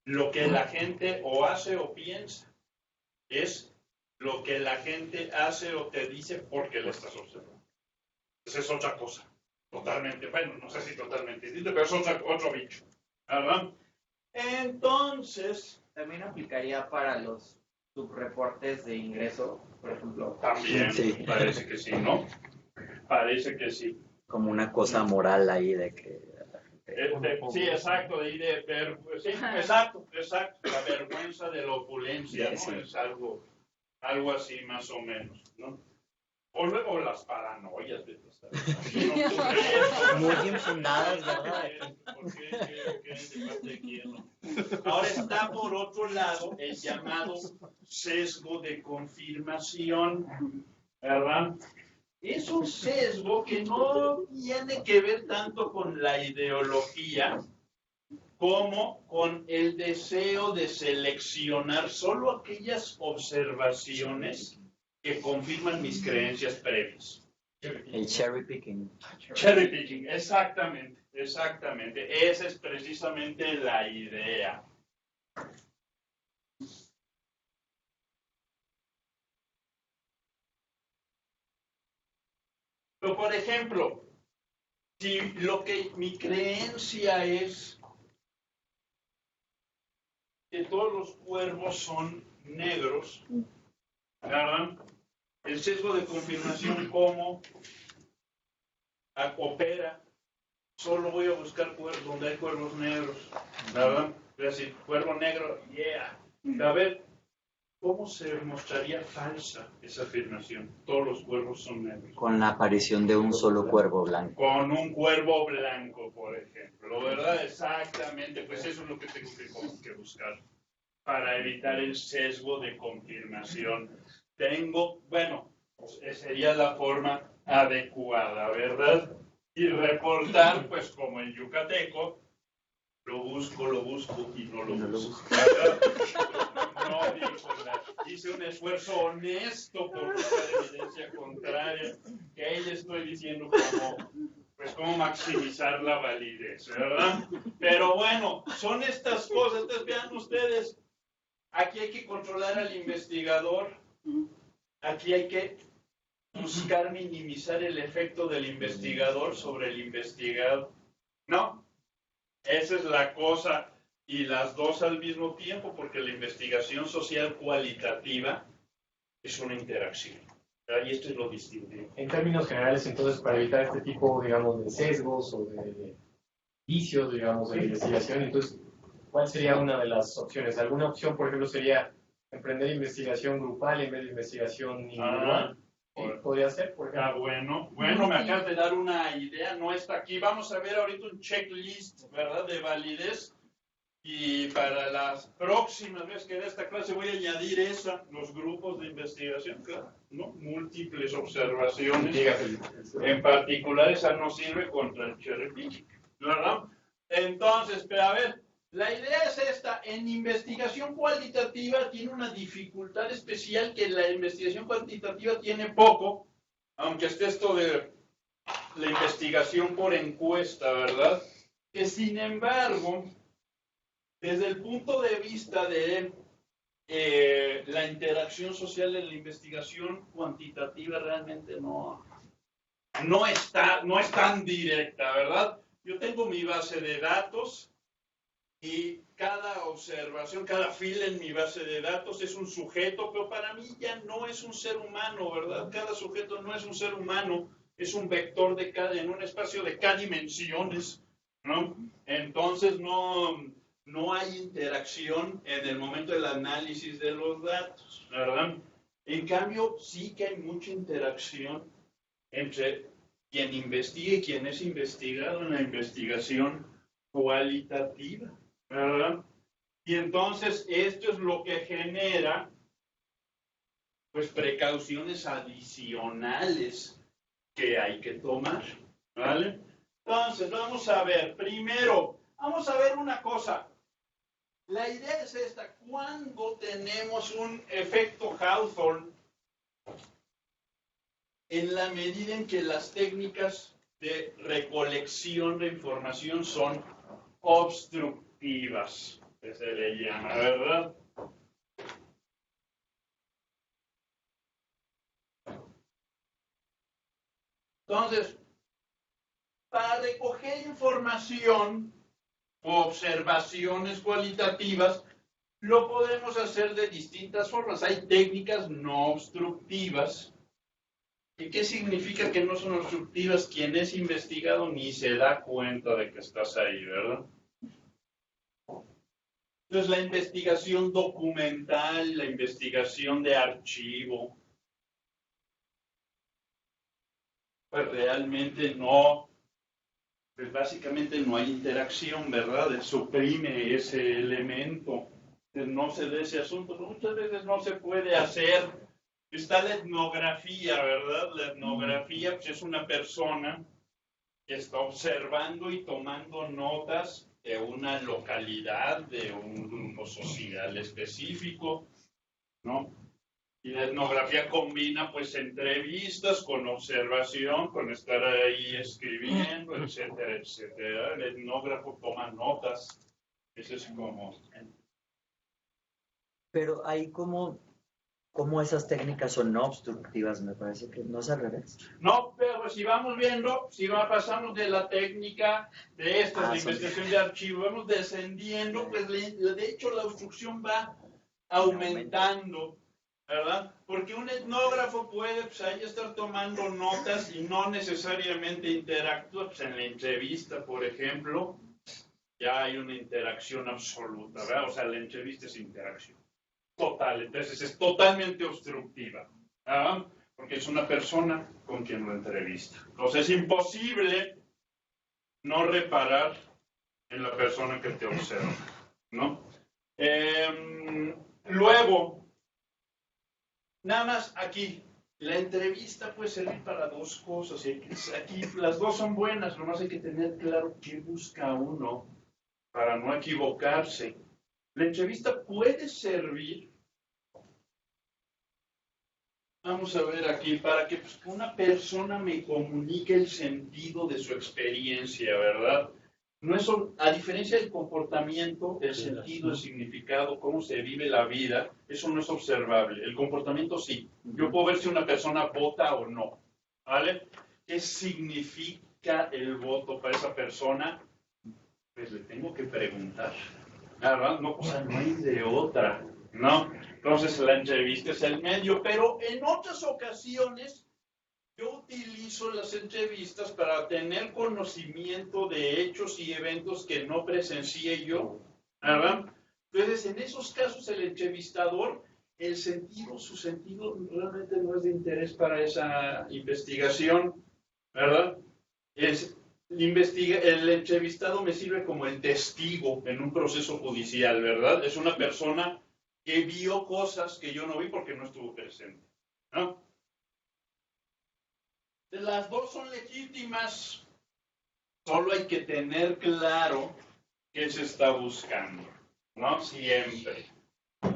lo que la gente o hace o piensa, es lo que la gente hace o te dice porque la estás observando. Esa es otra cosa, totalmente, bueno, no sé si totalmente distinto, pero es otro bicho, ¿verdad? Entonces... También aplicaría para los subreportes de ingreso, por ejemplo. También, sí. Parece que sí, ¿no? Parece que sí. Como una cosa moral ahí de que... Sí, exacto, sí, exacto, la vergüenza de la opulencia, ¿no? Sí. Es algo así más o menos, ¿no? O luego las paranoias, ¿no? Muy infundadas, ¿verdad? Ahora está por otro lado el llamado sesgo de confirmación, ¿verdad? Es un sesgo que no tiene que ver tanto con la ideología como con el deseo de seleccionar solo aquellas observaciones que confirman mis creencias previas. El cherry picking. Cherry picking, exactamente. Esa es precisamente la idea. Pero, por ejemplo, si lo que mi creencia es que todos los cuervos son negros, ¿verdad? El sesgo de confirmación, ¿cómo opera? Solo voy a buscar cuervos donde hay cuervos negros, ¿verdad? Es decir, cuervo negro, yeah. A ver, ¿cómo se mostraría falsa esa afirmación? Todos los cuervos son negros. Con la aparición de un solo cuervo blanco. Con un cuervo blanco, por ejemplo, ¿verdad? Exactamente, pues eso es lo que tengo que buscar para evitar el sesgo de confirmación. Sería la forma adecuada, ¿verdad? Y reportar, pues como el yucateco, Lo busco y no lo No lo busco. No, dijo, hice un esfuerzo honesto por buscar evidencia contraria, que ahí le estoy diciendo cómo maximizar la validez, ¿verdad? Pero bueno, son estas cosas. Entonces vean ustedes, aquí hay que controlar al investigador, aquí hay que buscar minimizar el efecto del investigador sobre el investigado, ¿no? Esa es la cosa, y las dos al mismo tiempo, porque la investigación social cualitativa es una interacción. Y esto es lo distinto. En términos generales, entonces, para evitar este tipo, digamos, de sesgos o de vicios, digamos, de la investigación, entonces, ¿cuál sería una de las opciones? ¿Alguna opción, por ejemplo, sería emprender investigación grupal en vez de investigación individual? ¿Podría ser, por ejemplo? Bueno, me acabas de dar una idea, no está aquí. Vamos a ver ahorita un checklist, ¿verdad?, de validez. Y para las próximas veces que dé esta clase voy a añadir los grupos de investigación, claro, ¿no? Múltiples observaciones. En particular, esa no sirve contra el cherry picking, ¿verdad? Entonces, pero a ver, la idea es esta. En investigación cualitativa tiene una dificultad especial que la investigación cuantitativa tiene poco, aunque esté esto de la investigación por encuesta, ¿verdad? Que sin embargo, desde el punto de vista de la interacción social en la investigación cuantitativa realmente no es tan directa, ¿verdad? Yo tengo mi base de datos y cada observación, cada fila en mi base de datos es un sujeto, pero para mí ya no es un ser humano, ¿verdad? Cada sujeto no es un ser humano, es un vector en un espacio de K dimensiones, ¿no? Entonces no hay interacción en el momento del análisis de los datos, ¿verdad? En cambio, sí que hay mucha interacción entre quien investiga y quien es investigado en la investigación cualitativa, ¿verdad? Y entonces esto es lo que genera, pues, precauciones adicionales que hay que tomar, ¿vale? Entonces, vamos a ver, primero, vamos a ver una cosa. La idea es esta: cuando tenemos un efecto Hawthorne, en la medida en que las técnicas de recolección de información son obstructivas, que se le llama, ¿verdad? Entonces, para recoger información o observaciones cualitativas, lo podemos hacer de distintas formas. Hay técnicas no obstructivas. ¿Y qué significa que no son obstructivas? Quien es investigado ni se da cuenta de que estás ahí, ¿verdad? Entonces, la investigación documental, la investigación de archivo, pues realmente pues básicamente no hay interacción, ¿verdad? Suprime ese elemento, no se da ese asunto. Muchas veces no se puede hacer. Está la etnografía, ¿verdad? La etnografía, pues, es una persona que está observando y tomando notas de una localidad, de un grupo social específico, ¿no? Y la etnografía combina, pues, entrevistas con observación, con estar ahí escribiendo, etcétera, etcétera. El etnógrafo toma notas. Eso es como... Pero ahí como esas técnicas son no obstructivas, me parece que no es al revés. No, pero si vamos viendo, pasamos de la técnica de estas de investigación de archivo, vamos descendiendo, pues de hecho la obstrucción va aumentando, ¿verdad? Porque un etnógrafo puede, pues, ahí estar tomando notas y no necesariamente interactúa. Pues en la entrevista, por ejemplo, ya hay una interacción absoluta, ¿verdad? O sea, la entrevista es interacción total, entonces es totalmente obstructiva, ¿verdad? Porque es una persona con quien lo entrevista. Entonces es imposible no reparar en la persona que te observa, ¿no? Luego, nada más aquí, la entrevista puede servir para dos cosas. Aquí las dos son buenas, nomás hay que tener claro qué busca uno para no equivocarse. La entrevista puede servir, vamos a ver aquí, para que pues, una persona me comunique el sentido de su experiencia, ¿verdad? No es, a diferencia del comportamiento, el sentido, el significado, cómo se vive la vida, eso no es observable. El comportamiento sí. Yo puedo ver si una persona vota o no, ¿vale? ¿Qué significa el voto para esa persona? Pues le tengo que preguntar. ¿Verdad? No, o sea, no hay de otra, ¿no? Entonces la entrevista es el medio, pero en otras ocasiones yo utilizo las entrevistas para tener conocimiento de hechos y eventos que no presencié yo, ¿verdad? Entonces, en esos casos, el entrevistador, su sentido realmente no es de interés para esa investigación, ¿verdad? El entrevistado me sirve como el testigo en un proceso judicial, ¿verdad? Es una persona que vio cosas que yo no vi porque no estuvo presente, ¿no? Las dos son legítimas, solo hay que tener claro qué se está buscando, ¿no? Siempre.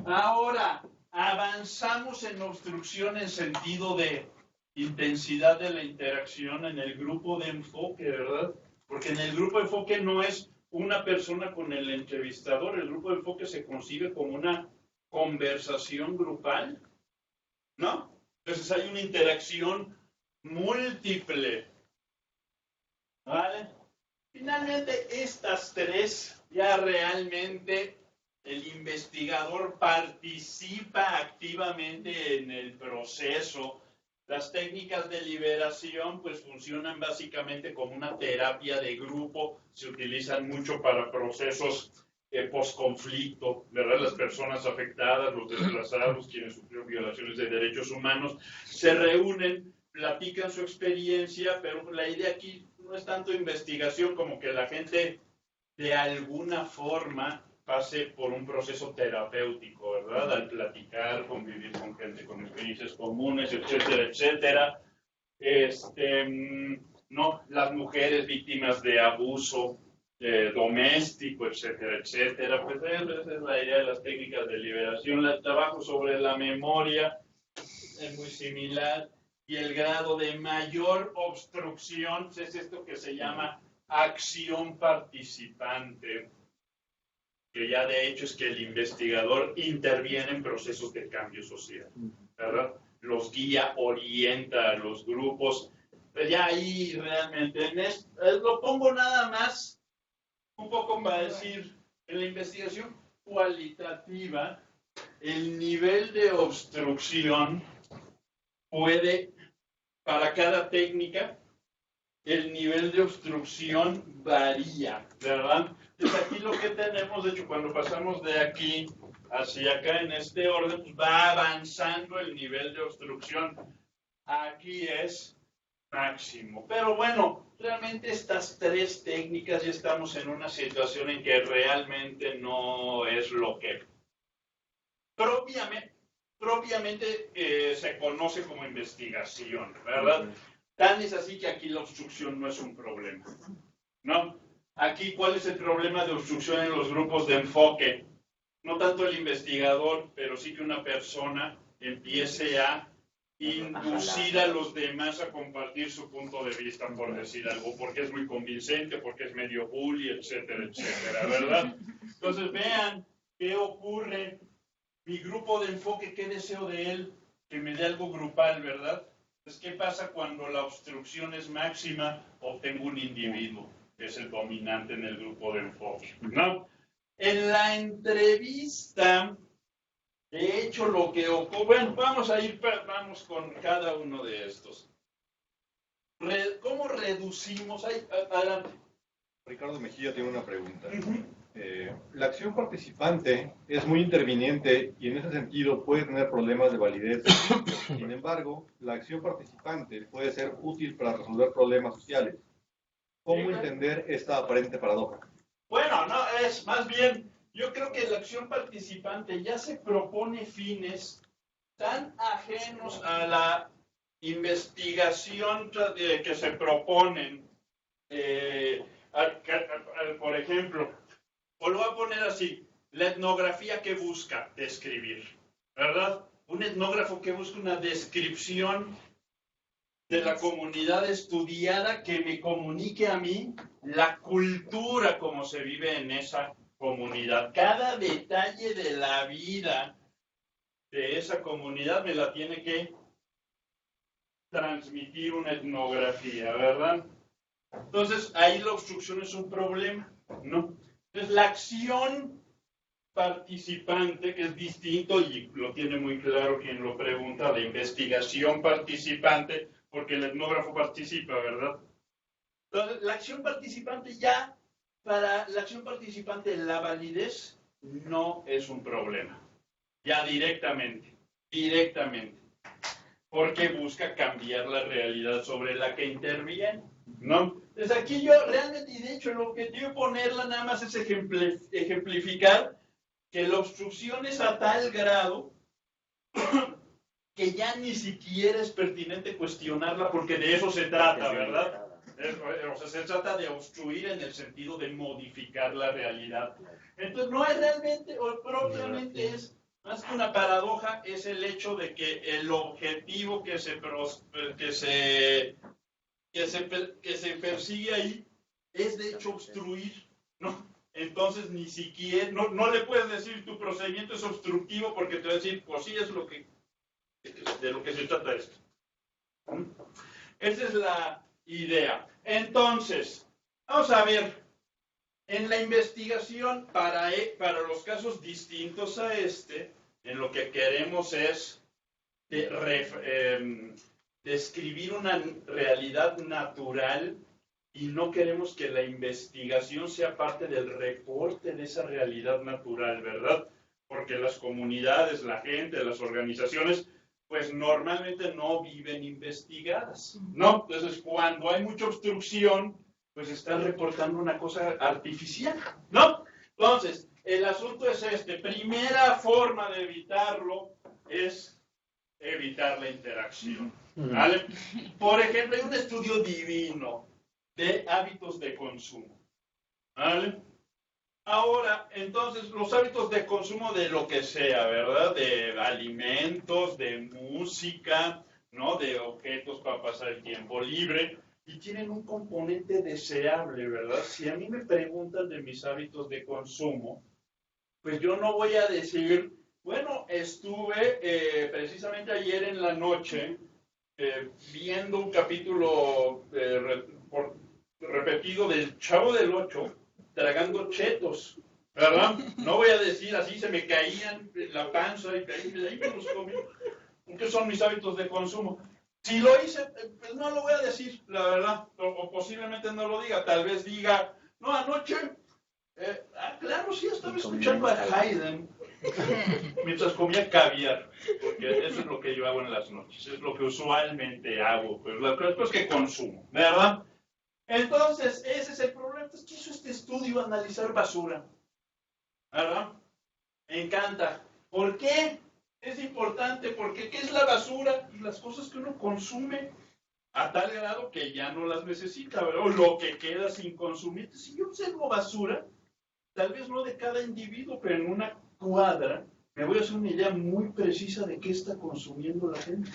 Ahora, avanzamos en obstrucción en sentido de intensidad de la interacción en el grupo de enfoque, ¿verdad? Porque en el grupo de enfoque no es una persona con el entrevistador, el grupo de enfoque se concibe como una conversación grupal, ¿no? Entonces hay una interacción múltiple, ¿vale? Finalmente, estas tres, ya realmente el investigador participa activamente en el proceso. Las técnicas de liberación pues funcionan básicamente como una terapia de grupo, se utilizan mucho para procesos post-conflicto, ¿verdad? Las personas afectadas, los desplazados, quienes sufrieron violaciones de derechos humanos, se reúnen, platican su experiencia, pero la idea aquí no es tanto investigación como que la gente de alguna forma pase por un proceso terapéutico, ¿verdad? Al platicar, convivir con gente con experiencias comunes, etcétera, etcétera. No, las mujeres víctimas de abuso doméstico, etcétera, etcétera. Pues esa es la idea de las técnicas de liberación. El trabajo sobre la memoria es muy similar. Y el grado de mayor obstrucción es esto que se llama acción participante, que ya de hecho es que el investigador interviene en procesos de cambio social, ¿verdad? Los guía, orienta a los grupos, pero ya ahí realmente, lo pongo nada más un poco para decir, en la investigación cualitativa, el nivel de obstrucción puede, para cada técnica, el nivel de obstrucción varía, ¿verdad? Entonces aquí lo que tenemos, de hecho, cuando pasamos de aquí hacia acá en este orden, pues va avanzando el nivel de obstrucción. Aquí es máximo. Pero bueno, realmente estas tres técnicas ya estamos en una situación en que realmente no es lo que propiamente se conoce como investigación, ¿verdad? Tan es así que aquí la obstrucción no es un problema, ¿no? Aquí, ¿cuál es el problema de obstrucción en los grupos de enfoque? No tanto el investigador, pero sí que una persona empiece a inducir a los demás a compartir su punto de vista, por decir algo, porque es muy convincente, porque es medio bully, etcétera, etcétera, ¿verdad? Entonces, vean qué ocurre. Mi grupo de enfoque, ¿qué deseo de él? Que me dé algo grupal, ¿verdad? Entonces, ¿qué pasa cuando la obstrucción es máxima? Obtengo un individuo, que es el dominante en el grupo de enfoque, ¿no? En la entrevista, de hecho, lo que ocurre... Bueno, vamos con cada uno de estos. ¿Cómo reducimos? Adelante. Ricardo Mejía tiene una pregunta. La acción participante es muy interviniente y en ese sentido puede tener problemas de validez. Sin embargo, la acción participante puede ser útil para resolver problemas sociales. ¿Cómo entender esta aparente paradoja? Bueno, no, es más bien, yo creo que la acción participante ya se propone fines tan ajenos a la investigación que se proponen. Por ejemplo, O lo voy a poner así, la etnografía que busca describir, ¿verdad? Un etnógrafo que busca una descripción de la comunidad estudiada que me comunique a mí la cultura como se vive en esa comunidad. Cada detalle de la vida de esa comunidad me la tiene que transmitir una etnografía, ¿verdad? Entonces, ahí la obstrucción es un problema, ¿no? Entonces, la acción participante, que es distinto, y lo tiene muy claro quien lo pregunta, la investigación participante, porque el etnógrafo participa, ¿verdad? Entonces, la acción participante ya, para la acción participante, la validez no es un problema. Ya directamente, porque busca cambiar la realidad sobre la que interviene, ¿no? Entonces aquí yo realmente, y de hecho el objetivo de ponerla nada más es ejemplificar que la obstrucción es a tal grado que ya ni siquiera es pertinente cuestionarla porque de eso se trata, ¿verdad? O sea, se trata de obstruir en el sentido de modificar la realidad. Entonces no es realmente, o propiamente es, más que una paradoja, es el hecho de que el objetivo que se persigue ahí es de hecho obstruir, ¿no? Entonces ni siquiera, no le puedes decir tu procedimiento es obstructivo porque te va a decir, pues sí es lo que, de lo que se trata esto. Esa es la idea. Entonces, vamos a ver, en la investigación para los casos distintos a este, en lo que queremos es describir una realidad natural y no queremos que la investigación sea parte del reporte de esa realidad natural, ¿verdad? Porque las comunidades, la gente, las organizaciones, pues normalmente no viven investigadas, ¿no? Entonces, cuando hay mucha obstrucción, pues están reportando una cosa artificial, ¿no? Entonces, el asunto es este. Primera forma de evitarlo es evitar la interacción, ¿vale? Por ejemplo, hay un estudio divino de hábitos de consumo, ¿vale? Ahora, entonces, los hábitos de consumo de lo que sea, ¿verdad? De alimentos, de música, ¿no? De objetos para pasar el tiempo libre, y tienen un componente deseable, ¿verdad? Si a mí me preguntan de mis hábitos de consumo, pues yo no voy a decir, bueno, estuve precisamente ayer en la noche viendo un capítulo repetido del Chavo del Ocho, tragando chetos, ¿verdad? No voy a decir así, se me caían la panza y ahí me los comí, porque son mis hábitos de consumo. Si lo hice, pues no lo voy a decir, la verdad, o posiblemente no lo diga, tal vez diga, no, anoche, claro, sí, estaba escuchando a Haydn mientras comía caviar, porque eso es lo que yo hago en las noches, es lo que usualmente hago, pues las cosas que consumo, ¿verdad? Entonces, ese es el problema. Entonces, ¿qué hizo este estudio? Analizar basura, ¿verdad? Me encanta. ¿Por qué? Es importante, porque ¿qué es la basura? Las cosas que uno consume a tal grado que ya no las necesita, ¿verdad? O lo que queda sin consumir. Si yo observo basura, tal vez no de cada individuo, pero en una cuadra, me voy a hacer una idea muy precisa de qué está consumiendo la gente,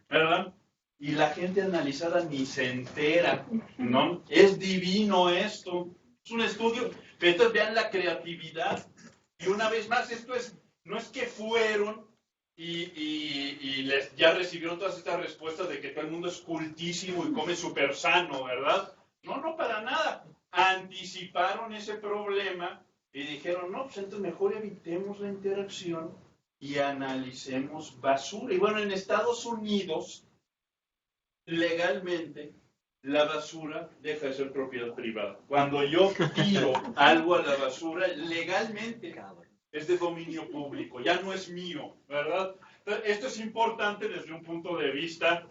¿verdad? Y la gente analizada ni se entera, ¿no? Es divino esto. Es un estudio. Entonces vean la creatividad. Y una vez más, esto es, no es que fueron y ya recibieron todas estas respuestas de que todo el mundo es cultísimo y come súper sano, ¿verdad? No, no, para nada. Anticiparon ese problema y dijeron, no, pues entonces mejor evitemos la interacción y analicemos basura. Y bueno, en Estados Unidos, legalmente, la basura deja de ser propiedad privada. Cuando yo tiro algo a la basura, legalmente es de dominio público, ya no es mío, ¿verdad? Entonces, esto es importante desde un punto de vista,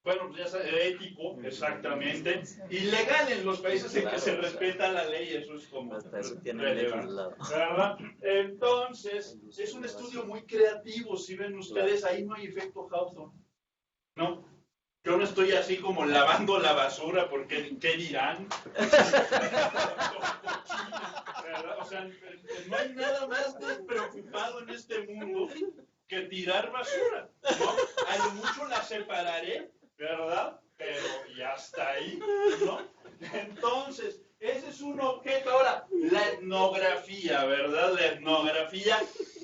bueno, ya sabe, ético, exactamente, y legal en los países en que se respeta la ley, eso es como relevante, ¿verdad? Entonces, es un estudio muy creativo, si ven ustedes, ahí no hay efecto Hawthorne, ¿no? Yo no estoy así como lavando la basura porque ¿qué dirán? ¿Verdad? O sea, no hay nada más despreocupado en este mundo que tirar basura, ¿no? A lo mucho la separaré, ¿verdad? Pero y hasta ahí, ¿no? Entonces, ese es un objeto. Ahora, la etnografía, ¿verdad? La etnografía,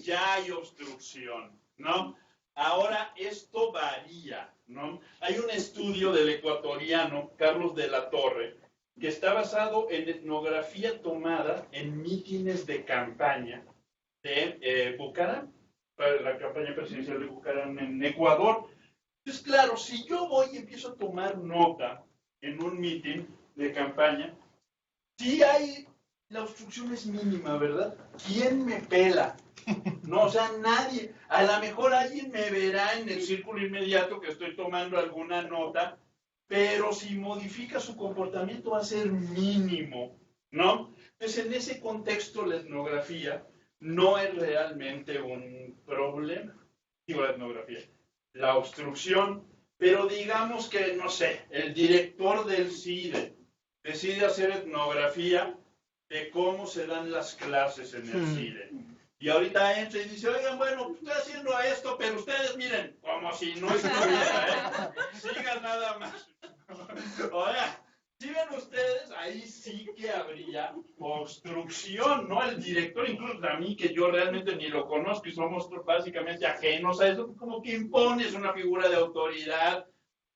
ya hay obstrucción, ¿no? Ahora, esto varía, ¿no? Hay un estudio del ecuatoriano, Carlos de la Torre, que está basado en etnografía tomada en mítines de campaña de Bucaram, para la campaña presidencial de Bucaram en Ecuador. Entonces, claro, si yo voy y empiezo a tomar nota en un mítin de campaña, sí hay, la obstrucción es mínima, ¿verdad? ¿Quién me pela? No, o sea, nadie. A lo mejor alguien me verá en el círculo inmediato que estoy tomando alguna nota, pero si modifica su comportamiento va a ser mínimo, ¿no? Entonces, en ese contexto, la etnografía no es realmente un problema. Digo, la etnografía. La obstrucción, pero digamos que, no sé, el director del CIDE decide hacer etnografía de cómo se dan las clases en el CIDE. Y ahorita entra y dice, oigan, bueno, estoy haciendo esto, pero ustedes miren, como si no estuviera, sigan nada más. Oiga, si ven ustedes, ahí sí que habría obstrucción, ¿no? El director, incluso a mí, que yo realmente ni lo conozco y somos básicamente ajenos a eso, como que impones una figura de autoridad,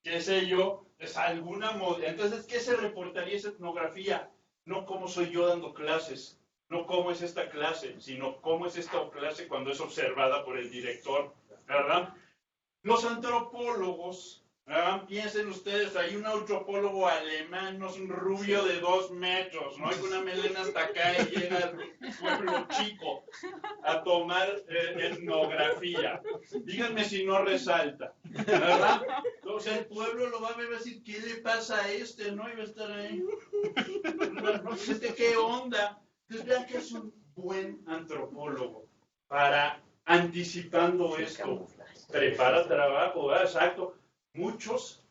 qué sé yo, es alguna moda. Entonces, ¿qué se reportaría esa etnografía? No cómo soy yo dando clases, no cómo es esta clase, sino cómo es esta clase cuando es observada por el director, ¿verdad? Los antropólogos, ¿verdad? Piensen ustedes, hay un antropólogo alemán, no es un rubio de 2 metros, ¿no? Hay una melena hasta acá y llega al pueblo chico a tomar etnografía. Díganme si no resalta, ¿verdad? Entonces el pueblo lo va a ver y va a decir, ¿qué le pasa a este? ¿No? Y va a estar ahí. No sé qué onda. Entonces vean que es un buen antropólogo para anticipando esto. Prepara trabajo, ¿verdad? Exacto. Muchos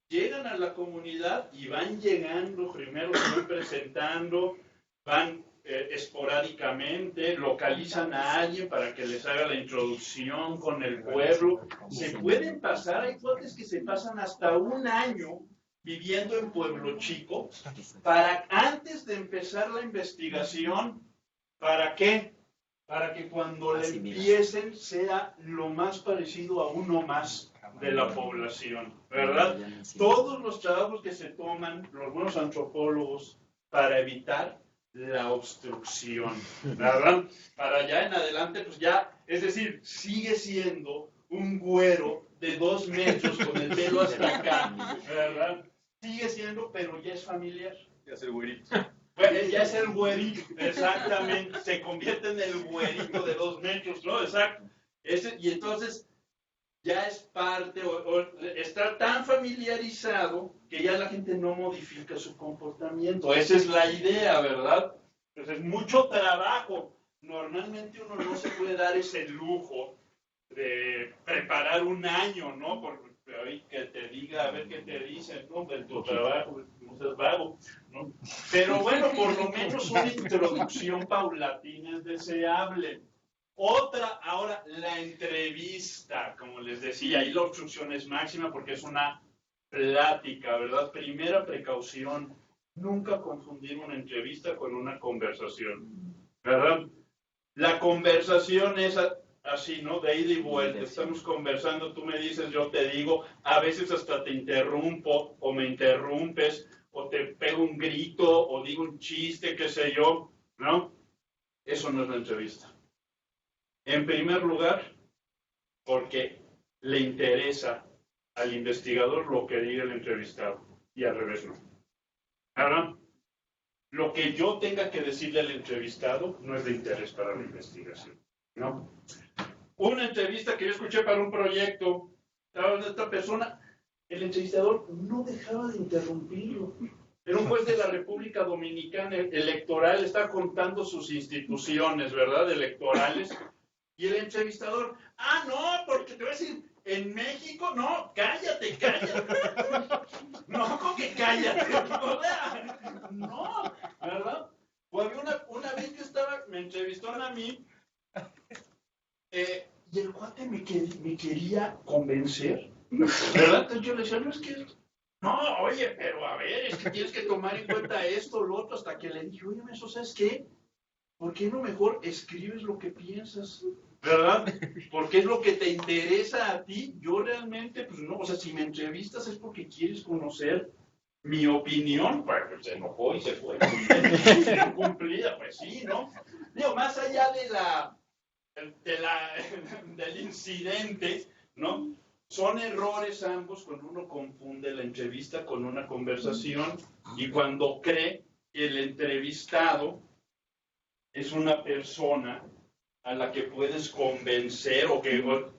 llegan a la comunidad y van llegando, primero se van presentando, van esporádicamente, localizan a alguien para que les haga la introducción con el pueblo. Se pueden pasar, hay cuates que se pasan hasta 1 año viviendo en Pueblo Chico, para antes de empezar la investigación, ¿para qué? Para que cuando le empiecen sea lo más parecido a uno más de la población, ¿verdad? Todos los trabajos que se toman los buenos antropólogos para evitar la obstrucción, ¿verdad? Para allá en adelante, pues ya, es decir, sigue siendo un güero de 2 metros con el pelo hasta acá, ¿verdad? Sigue siendo, pero ya es familiar. Ya es el güerito. Bueno, ya es el güerito, exactamente. Se convierte en el güerito de 2 metros, ¿no? Exacto. Y entonces ya es parte, o está tan familiarizado que ya la gente no modifica su comportamiento. Esa es la idea, ¿verdad? Entonces, mucho trabajo. Normalmente uno no se puede dar ese lujo de preparar 1 año, ¿no? Porque que te diga, a ver qué te dicen, ¿no? De tu trabajo, no seas vago, ¿no? Pero bueno, por lo menos una introducción paulatina es deseable. Otra, ahora, la entrevista, como les decía, ahí la obstrucción es máxima porque es una plática, ¿verdad? Primera precaución, nunca confundir una entrevista con una conversación, ¿verdad? La conversación es así, ¿no? De ida y vuelta. Estamos conversando, tú me dices, yo te digo, a veces hasta te interrumpo o me interrumpes o te pego un grito o digo un chiste, qué sé yo, ¿no? Eso no es la entrevista. En primer lugar, porque le interesa al investigador lo que diga el entrevistado y al revés no. ¿Verdad? Lo que yo tenga que decirle al entrevistado no es de interés para la investigación, ¿no? Una entrevista que yo escuché para un proyecto, estaba de esta persona, el entrevistador no dejaba de interrumpirlo. Era un juez de la República Dominicana electoral, está contando sus instituciones, ¿verdad? Electorales. Y el entrevistador, no, porque te voy a decir, en México, no, cállate. que cállate. No, ¿verdad? O había una vez que me entrevistaron a mí, y el cuate me quería convencer, ¿verdad? Entonces yo le decía, no, es que... No, oye, pero a ver, es que tienes que tomar en cuenta esto, lo otro, hasta que le dije, oye, eso, ¿sabes qué? ¿Por qué no mejor escribes lo que piensas? ¿Verdad? Porque es lo que te interesa a ti. Yo realmente, pues no, o sea, si me entrevistas es porque quieres conocer mi opinión. Pues se enojó y se fue. Cumplida, pues sí, ¿no? Digo, más allá del incidente, ¿no? Son errores ambos cuando uno confunde la entrevista con una conversación y cuando cree que el entrevistado es una persona a la que puedes convencer o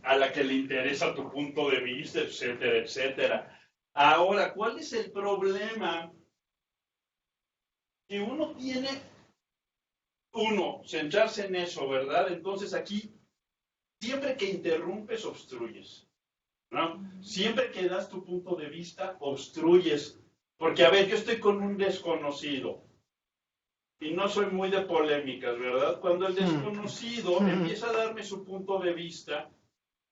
a la que le interesa tu punto de vista, etcétera, etcétera. Ahora, ¿cuál es el problema? Que uno tiene, centrarse en eso, ¿verdad? Entonces aquí, siempre que interrumpes, obstruyes, ¿no? Siempre que das tu punto de vista, obstruyes. Porque, a ver, yo estoy con un desconocido. Y no soy muy de polémicas, ¿verdad? Cuando el desconocido empieza a darme su punto de vista,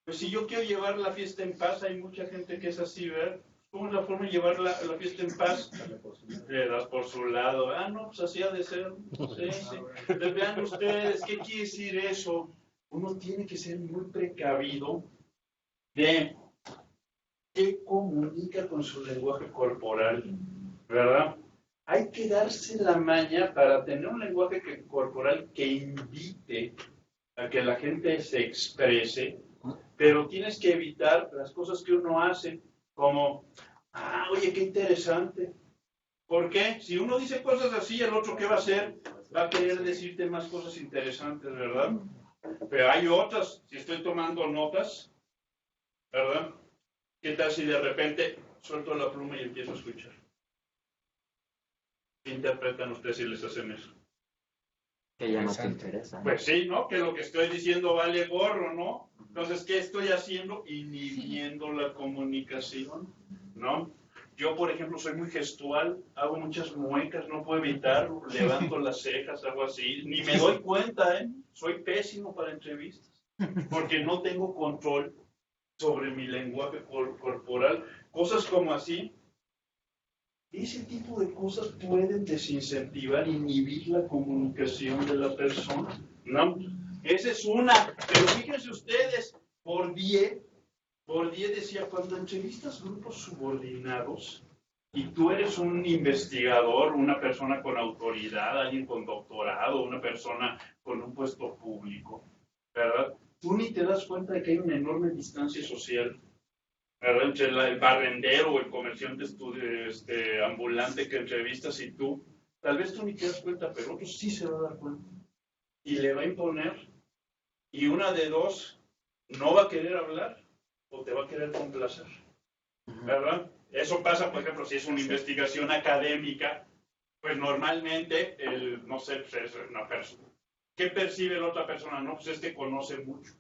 pues si yo quiero llevar la fiesta en paz, hay mucha gente que es así, ¿verdad? ¿Cómo es la forma de llevar la fiesta en paz? Le das por su lado. Ah, no, pues así ha de ser. Sí, sí. Entonces, vean ustedes, ¿qué quiere decir eso? Uno tiene que ser muy precavido de qué comunica con su lenguaje corporal, ¿verdad? Hay que darse la maña para tener un lenguaje corporal que invite a que la gente se exprese, pero tienes que evitar las cosas que uno hace, como, oye, qué interesante. ¿Por qué? Si uno dice cosas así, el otro, ¿qué va a hacer? Va a querer decirte más cosas interesantes, ¿verdad? Pero hay otras, si estoy tomando notas, ¿verdad? ¿Qué tal si de repente suelto la pluma y empiezo a escuchar? ¿Qué interpretan ustedes si les hacen eso? Que ya no te interesa. Pues sí, ¿no? Que lo que estoy diciendo vale gorro, ¿no? Entonces, ¿qué estoy haciendo? Inhibiendo la comunicación, ¿no? Yo, por ejemplo, soy muy gestual, hago muchas muecas, no puedo evitarlo, levanto las cejas, hago así, ni me doy cuenta, ¿eh? Soy pésimo para entrevistas, porque no tengo control sobre mi lenguaje corporal. Cosas como así. Ese tipo de cosas pueden desincentivar, inhibir la comunicación de la persona, ¿no? Esa es una. Pero fíjense ustedes, Bourdieu decía, cuando entrevistas grupos subordinados y tú eres un investigador, una persona con autoridad, alguien con doctorado, una persona con un puesto público, ¿verdad? Tú ni te das cuenta de que hay una enorme distancia social, ¿verdad? Entre el barrendero o el comerciante ambulante que entrevistas y tú, tal vez tú ni te das cuenta, pero otro sí se va a dar cuenta. Y le va a imponer. Y una de dos, no va a querer hablar o te va a querer complacer, ¿verdad? Eso pasa, por ejemplo, si es una investigación académica, pues normalmente, no sé, pues es una persona. ¿Qué percibe la otra persona? No, pues es que conoce mucho,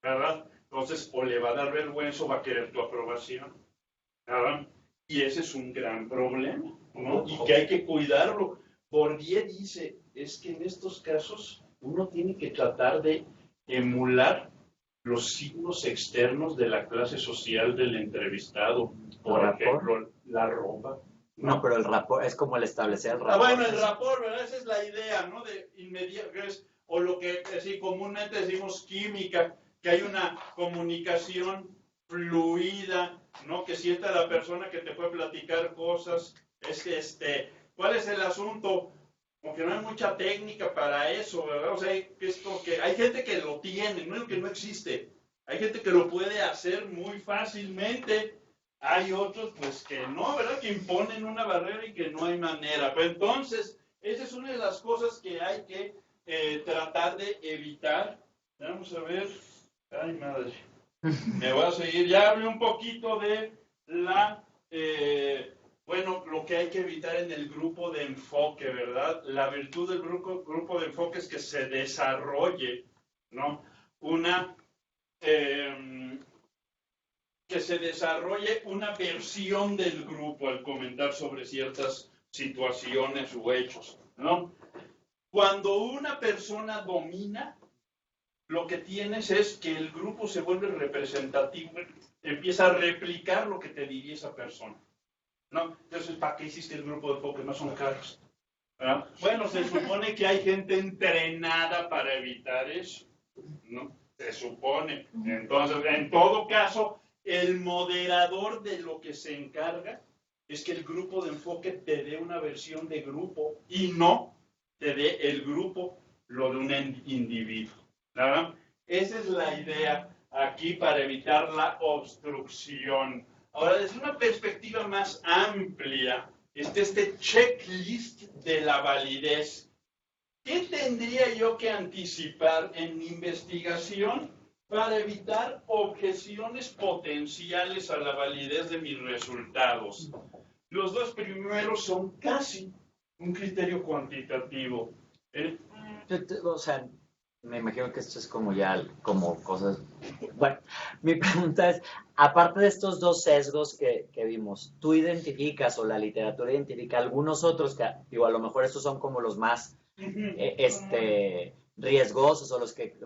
¿verdad? Entonces, o le va a dar vergüenza o va a querer tu aprobación, ¿verdad? Y ese es un gran problema, ¿no? Y que hay que cuidarlo. Bourdieu dice, es que en estos casos uno tiene que tratar de emular los signos externos de la clase social del entrevistado. Por ejemplo, la ropa. No, pero el rapport es como el establecer el rapport. Bueno, el rapport, ¿verdad? Esa es la idea, ¿no? De inmediato, o lo que así comúnmente decimos química, que hay una comunicación fluida, ¿no? Que sienta la persona que te puede platicar cosas. ¿Cuál es el asunto? Como que no hay mucha técnica para eso, ¿verdad? O sea, hay gente que lo tiene, no es que no existe. Hay gente que lo puede hacer muy fácilmente. Hay otros, pues, que no, ¿verdad? Que imponen una barrera y que no hay manera. Pero entonces, esa es una de las cosas que hay que tratar de evitar. Vamos a ver. Ay, madre. Me voy a seguir. Ya hablé un poquito de lo que hay que evitar en el grupo de enfoque, ¿verdad? La virtud del grupo de enfoque es que se desarrolle, ¿no? Que que se desarrolle una versión del grupo al comentar sobre ciertas situaciones u hechos, ¿no? Cuando una persona domina, lo que tienes es que el grupo se vuelve representativo, empieza a replicar lo que te diría esa persona, ¿no? Entonces, ¿para qué hiciste el grupo de enfoque? No son caros. ¿No? Bueno, se supone que hay gente entrenada para evitar eso, ¿no? Se supone. Entonces, en todo caso, el moderador de lo que se encarga es que el grupo de enfoque te dé una versión de grupo y no te dé el grupo lo de un individuo, ¿verdad? Esa es la idea aquí para evitar la obstrucción. Ahora, desde una perspectiva más amplia, este checklist de la validez. ¿Qué tendría yo que anticipar en mi investigación para evitar objeciones potenciales a la validez de mis resultados? Los dos primeros son casi un criterio cuantitativo. O sea, me imagino que esto es como ya, como cosas... Bueno, mi pregunta es, aparte de estos dos sesgos que vimos, ¿tú identificas o la literatura identifica algunos otros que, digo, a lo mejor estos son como los más riesgosos o los que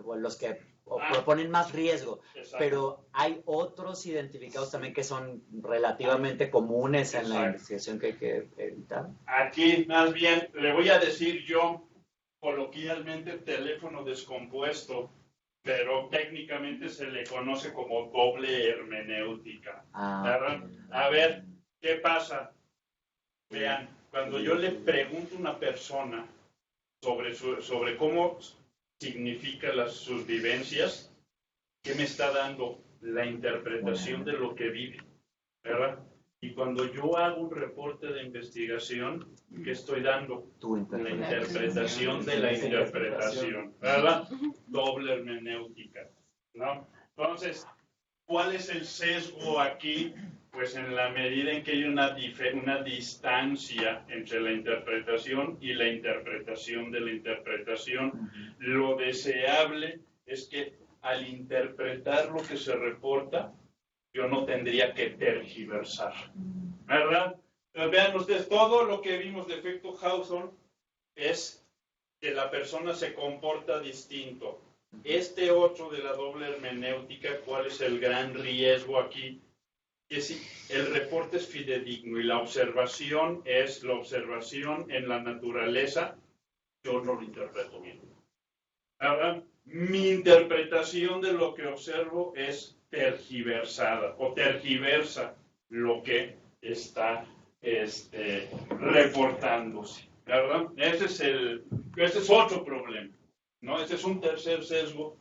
proponen más riesgo, Exacto. pero hay otros identificados también que son relativamente comunes en la investigación que hay que evitar? Aquí, más bien, le voy a decir yo, coloquialmente, teléfono descompuesto, pero técnicamente se le conoce como doble hermenéutica. A ver, ¿qué pasa? Vean, cuando yo le pregunto a una persona sobre cómo significa sus vivencias, ¿qué me está dando? La interpretación de lo que vive, ¿verdad? Y cuando yo hago un reporte de investigación, ¿qué estoy dando? La interpretación de la interpretación, ¿verdad? Doble hermenéutica, ¿no? Entonces, ¿cuál es el sesgo aquí? Pues en la medida en que hay una distancia entre la interpretación y la interpretación de la interpretación, lo deseable es que al interpretar lo que se reporta, yo no tendría que tergiversar, ¿verdad? Pero vean ustedes, todo lo que vimos de efecto Hawthorne es que la persona se comporta distinto. Este otro de la doble hermenéutica, ¿cuál es el gran riesgo aquí? Que si el reporte es fidedigno y la observación es la observación en la naturaleza, yo no lo interpreto bien. ¿Verdad? Mi interpretación de lo que observo es tergiversada o tergiversa lo que está reportándose, ¿verdad? Ese es otro problema, ¿no? Ese es un tercer sesgo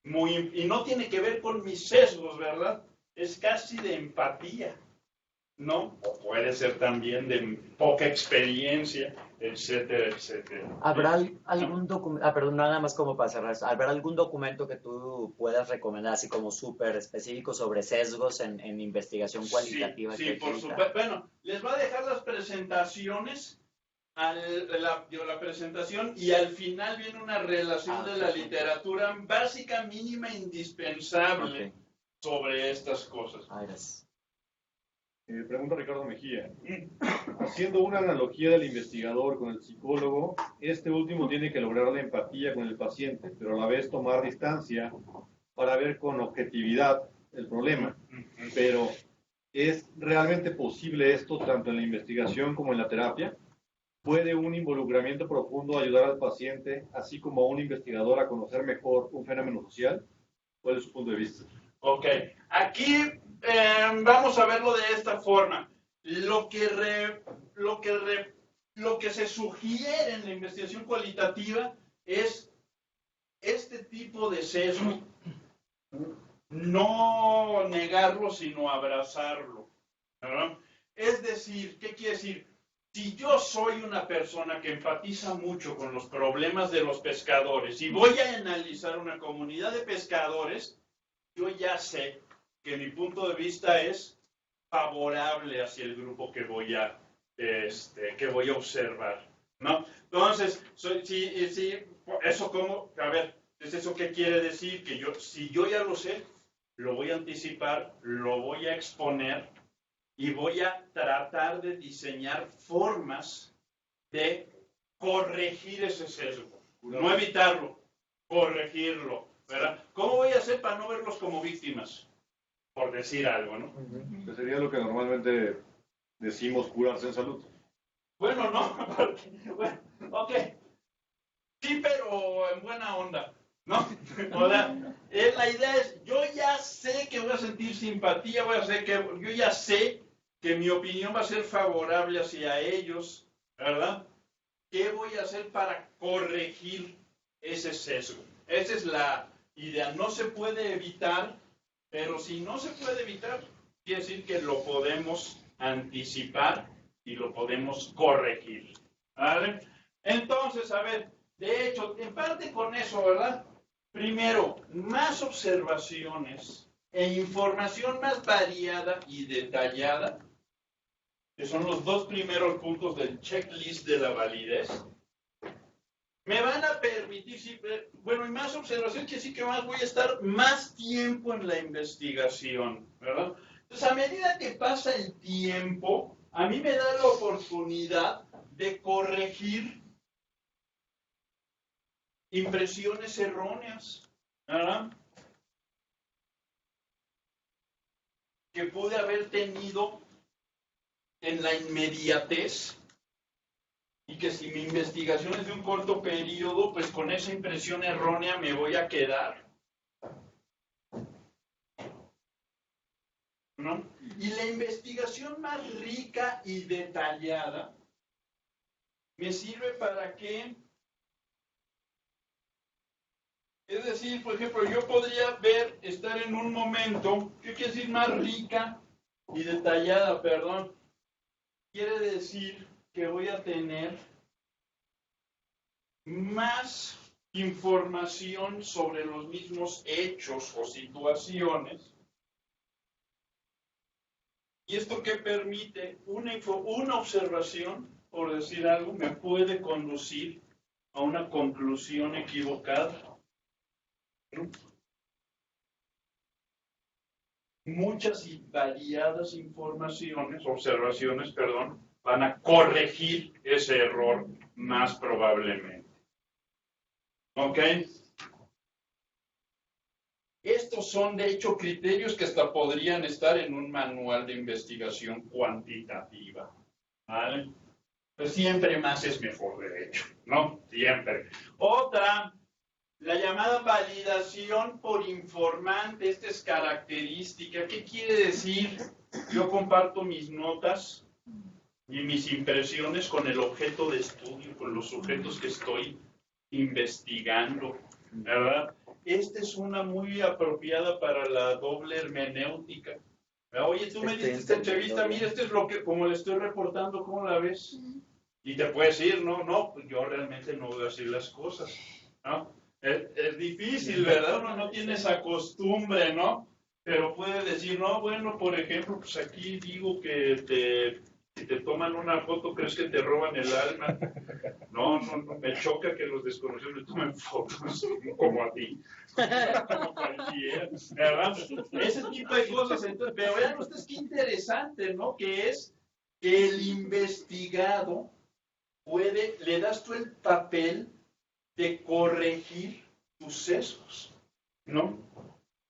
y no tiene que ver con mis sesgos, ¿verdad? Es casi de empatía, ¿no? O puede ser también de poca experiencia, etcétera, etcétera. ¿Habrá algún documento, perdón, nada más como para cerrar, ¿habrá algún documento que tú puedas recomendar así como súper específico sobre sesgos en investigación cualitativa? Sí, por supuesto. Bueno, les va a dejar las presentaciones, la presentación, y al final viene una relación de la literatura básica, mínima, indispensable sobre estas cosas. Gracias. Pregunta Ricardo Mejía. Haciendo una analogía del investigador con el psicólogo, este último tiene que lograr la empatía con el paciente, pero a la vez tomar distancia para ver con objetividad el problema. Pero, ¿es realmente posible esto tanto en la investigación como en la terapia? ¿Puede un involucramiento profundo ayudar al paciente, así como a un investigador, a conocer mejor un fenómeno social? ¿Cuál es su punto de vista? Ok, aquí vamos a verlo de esta forma. Lo que se sugiere en la investigación cualitativa es este tipo de sesgo, no negarlo, sino abrazarlo, ¿verdad? Es decir, ¿qué quiere decir? Si yo soy una persona que empatiza mucho con los problemas de los pescadores y voy a analizar una comunidad de pescadores, yo ya sé que mi punto de vista es favorable hacia el grupo que voy a observar, ¿no? Entonces, eso como, a ver, ¿es eso qué quiere decir? Que si yo ya lo sé, lo voy a anticipar, lo voy a exponer y voy a tratar de diseñar formas de corregir ese sesgo. No evitarlo, corregirlo, ¿verdad? ¿Cómo voy a hacer para no verlos como víctimas? Por decir algo, ¿no? Que sería lo que normalmente decimos curarse en salud. Bueno, no, porque, bueno, ok. Sí, pero en buena onda, ¿no? O sea, la idea es, yo ya sé que voy a sentir simpatía, yo ya sé que mi opinión va a ser favorable hacia ellos, ¿verdad? ¿Qué voy a hacer para corregir ese sesgo? Esa es la idea. No se puede evitar, pero si no se puede evitar, quiere decir que lo podemos anticipar y lo podemos corregir. ¿Vale? Entonces, a ver, de hecho, en parte con eso, ¿verdad? Primero, más observaciones e información más variada y detallada, que son los dos primeros puntos del checklist de la validez, me van a permitir, bueno, y más observación, que sí que más voy a estar más tiempo en la investigación, ¿verdad? Entonces, a medida que pasa el tiempo, a mí me da la oportunidad de corregir impresiones erróneas, ¿verdad? Que pude haber tenido en la inmediatez y que si mi investigación es de un corto periodo, pues con esa impresión errónea me voy a quedar, ¿no? Y la investigación más rica y detallada me sirve para que, es decir, por ejemplo, yo podría estar en un momento, ¿qué quiere decir más rica y detallada? Perdón. Quiere decir que voy a tener más información sobre los mismos hechos o situaciones. ¿Y esto qué permite? Una observación, por decir algo, me puede conducir a una conclusión equivocada. ¿No? Muchas y variadas observaciones, van a corregir ese error más probablemente. ¿Ok? Estos son, de hecho, criterios que hasta podrían estar en un manual de investigación cuantitativa. ¿Vale? Pues siempre más es mejor, de hecho, ¿no? Siempre. Otra, la llamada validación por informante. Esta es característica. ¿Qué quiere decir? Yo comparto mis notas y mis impresiones con el objeto de estudio, con los sujetos que estoy investigando, ¿verdad? Esta es una muy apropiada para la doble hermenéutica. Oye, tú me diste esta entrevista, mira, esto es lo que, como le estoy reportando, ¿cómo la ves? Y te puedes decir, no, pues yo realmente no voy a decir las cosas, ¿no? Es difícil, ¿verdad? Uno no tiene esa costumbre, ¿no? Pero puede decir, no, bueno, por ejemplo, pues aquí digo que si te toman una foto, crees que te roban el alma. No, me choca que los desconocidos le tomen fotos, como a ti, como cualquiera, ¿verdad? Ese tipo de cosas. Entonces, pero vean ustedes qué interesante, ¿no? Que es que el investigado le das tú el papel de corregir tus sesgos, ¿no?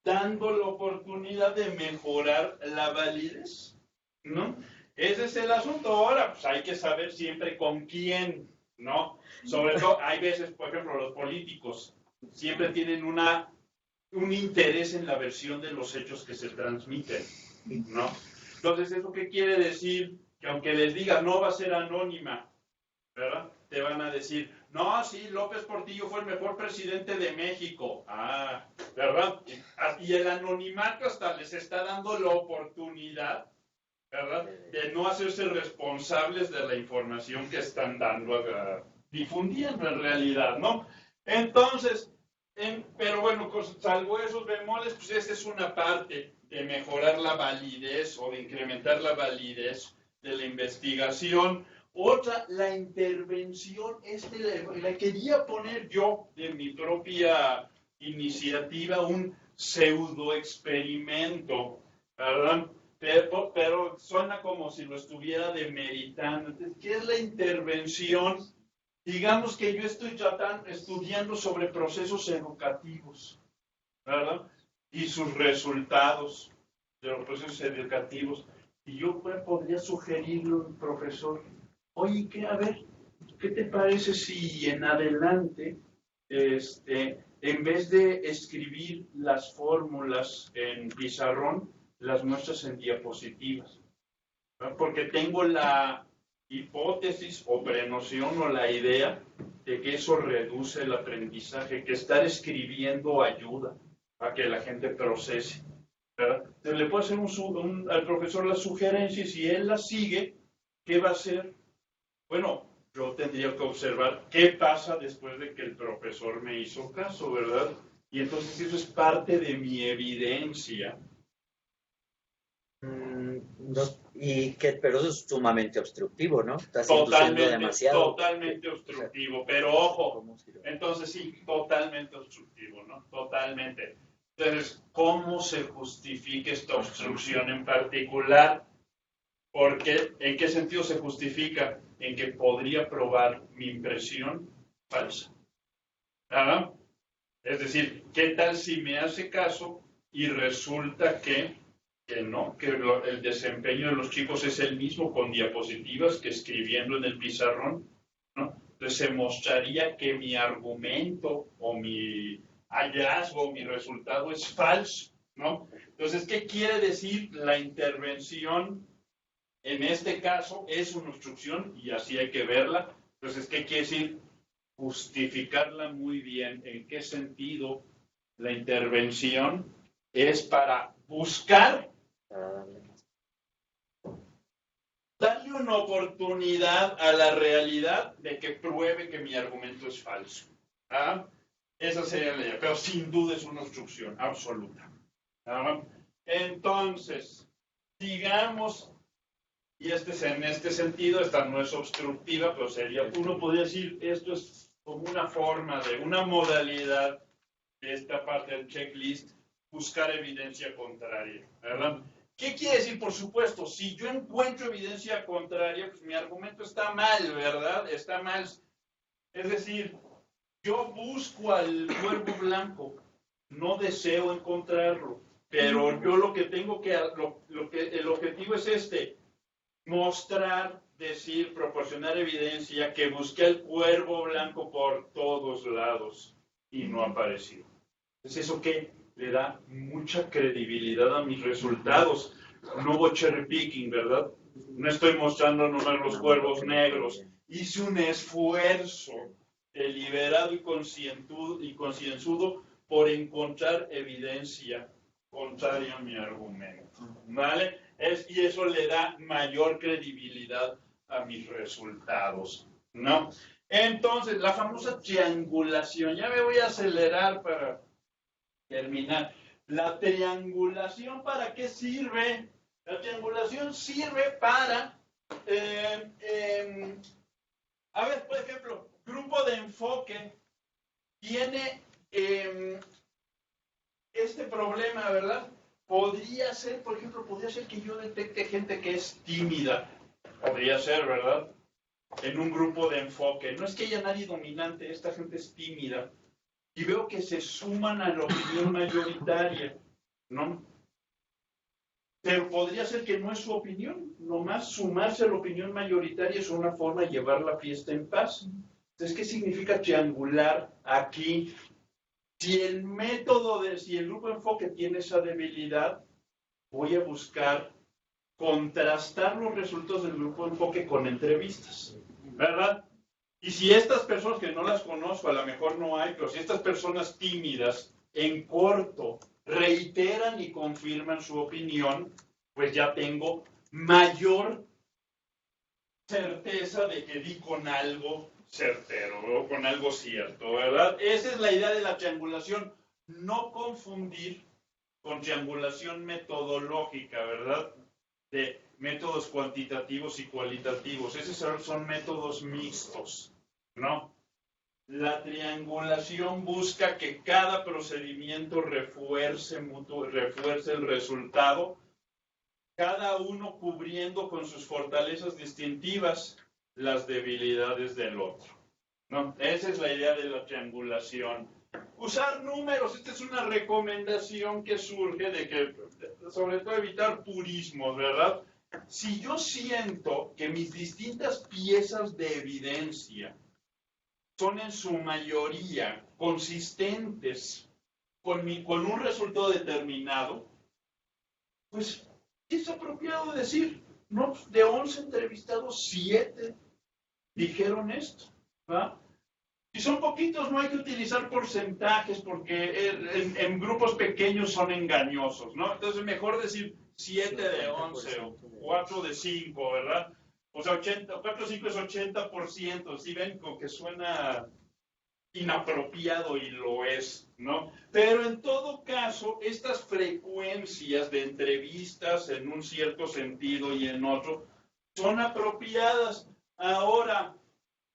Dando la oportunidad de mejorar la validez, ¿no? Ese es el asunto. Ahora, pues hay que saber siempre con quién, ¿no? Sobre todo, hay veces, por ejemplo, los políticos siempre tienen un interés en la versión de los hechos que se transmiten, ¿no? Entonces, ¿eso qué quiere decir? Que aunque les diga no va a ser anónima, ¿verdad? Te van a decir, no, sí, López Portillo fue el mejor presidente de México. Ah, ¿verdad? Y el anonimato hasta les está dando la oportunidad, ¿verdad?, de no hacerse responsables de la información que están dando, difundiendo en realidad, ¿no? Entonces, pero bueno, salvo esos bemoles, pues esa es una parte de mejorar la validez o de incrementar la validez de la investigación. Otra, la intervención, la quería poner yo de mi propia iniciativa, un pseudo-experimento, ¿verdad? Pero suena como si lo estuviera demeritando. Entonces, ¿qué es la intervención? Digamos que yo estoy estudiando sobre procesos educativos, ¿verdad? Y sus resultados de los procesos educativos. Y yo podría sugerirle al profesor, oye, a ver, ¿qué te parece si en adelante, en vez de escribir las fórmulas en pizarrón, las muestras en diapositivas? ¿No? Porque tengo la hipótesis o prenoción o la idea de que eso reduce el aprendizaje, que estar escribiendo ayuda a que la gente procese, ¿verdad? Entonces le puedo hacer al profesor la sugerencia y si él la sigue, ¿qué va a hacer? Bueno, yo tendría que observar qué pasa después de que el profesor me hizo caso, ¿verdad? Y entonces eso es parte de mi evidencia. Pero eso es sumamente obstructivo, ¿no? Estás induciendo demasiado. Totalmente obstructivo, pero ojo, entonces sí, totalmente obstructivo, ¿no? Totalmente. Entonces, ¿cómo se justifica esta obstrucción en particular? Porque, ¿en qué sentido se justifica? En que podría probar mi impresión falsa. ¿Ah? Es decir, ¿qué tal si me hace caso y resulta que no, que el desempeño de los chicos es el mismo con diapositivas que escribiendo en el pizarrón, ¿no? Entonces se mostraría que mi argumento o mi hallazgo o mi resultado es falso, ¿no? Entonces, ¿qué quiere decir la intervención? En este caso es una obstrucción y así hay que verla. Entonces, ¿qué quiere decir? Justificarla muy bien. ¿En qué sentido la intervención es para buscar darle una oportunidad a la realidad de que pruebe que mi argumento es falso? ¿Ah? Esa sería la idea, pero sin duda es una obstrucción absoluta. ¿Ah? Entonces, digamos, y en este sentido, esta no es obstructiva, pero uno podría decir, esto es como una forma una modalidad de esta parte del checklist, buscar evidencia contraria, ¿verdad? ¿Qué quiere decir? Por supuesto, si yo encuentro evidencia contraria, pues mi argumento está mal, ¿verdad? Está mal. Es decir, yo busco al cuervo blanco, no deseo encontrarlo, pero yo lo que tengo el objetivo es mostrar, decir, proporcionar evidencia que busqué al cuervo blanco por todos lados y no apareció. Es eso que le da mucha credibilidad a mis resultados. No hubo cherry picking, ¿verdad? No estoy mostrando nomás los cuervos negros. Hice un esfuerzo deliberado y concienzudo por encontrar evidencia contraria a mi argumento, ¿vale? Y eso le da mayor credibilidad a mis resultados, ¿no? Entonces, la famosa triangulación, ya me voy a acelerar para terminar. La triangulación, ¿para qué sirve? La triangulación sirve para, a ver, por ejemplo, grupo de enfoque tiene este problema, ¿verdad? Podría ser, por ejemplo, que yo detecte gente que es tímida. Podría ser, ¿verdad? En un grupo de enfoque. No es que haya nadie dominante, esta gente es tímida. Y veo que se suman a la opinión mayoritaria, ¿no? Pero podría ser que no es su opinión. Nomás sumarse a la opinión mayoritaria es una forma de llevar la fiesta en paz. Entonces, ¿qué significa triangular aquí? Si el grupo de enfoque tiene esa debilidad, voy a buscar contrastar los resultados del grupo de enfoque con entrevistas, ¿verdad? Y si estas personas que no las conozco, a lo mejor no hay, pero si estas personas tímidas en corto reiteran y confirman su opinión, pues ya tengo mayor certeza de que di con algo certero o con algo cierto, ¿verdad? Esa es la idea de la triangulación, no confundir con triangulación metodológica, ¿verdad? De métodos cuantitativos y cualitativos. Esos son métodos mixtos, ¿no? La triangulación busca que cada procedimiento refuerce el resultado, cada uno cubriendo con sus fortalezas distintivas las debilidades del otro, ¿no? Esa es la idea de la triangulación. Usar números, esta es una recomendación que surge de que, sobre todo, evitar purismos, ¿verdad? Si yo siento que mis distintas piezas de evidencia son en su mayoría consistentes con un resultado determinado, pues es apropiado decir, no, pues, de 11 entrevistados, 7 dijeron esto, ¿va? Si son poquitos, no hay que utilizar porcentajes porque en grupos pequeños son engañosos, ¿no? Entonces, mejor decir 7 de 11 o 4 de 5, ¿verdad? O sea, 4 de 5 es 80%. ¿Sí ven? Como que suena inapropiado y lo es, ¿no? Pero en todo caso, estas frecuencias de entrevistas en un cierto sentido y en otro son apropiadas. Ahora,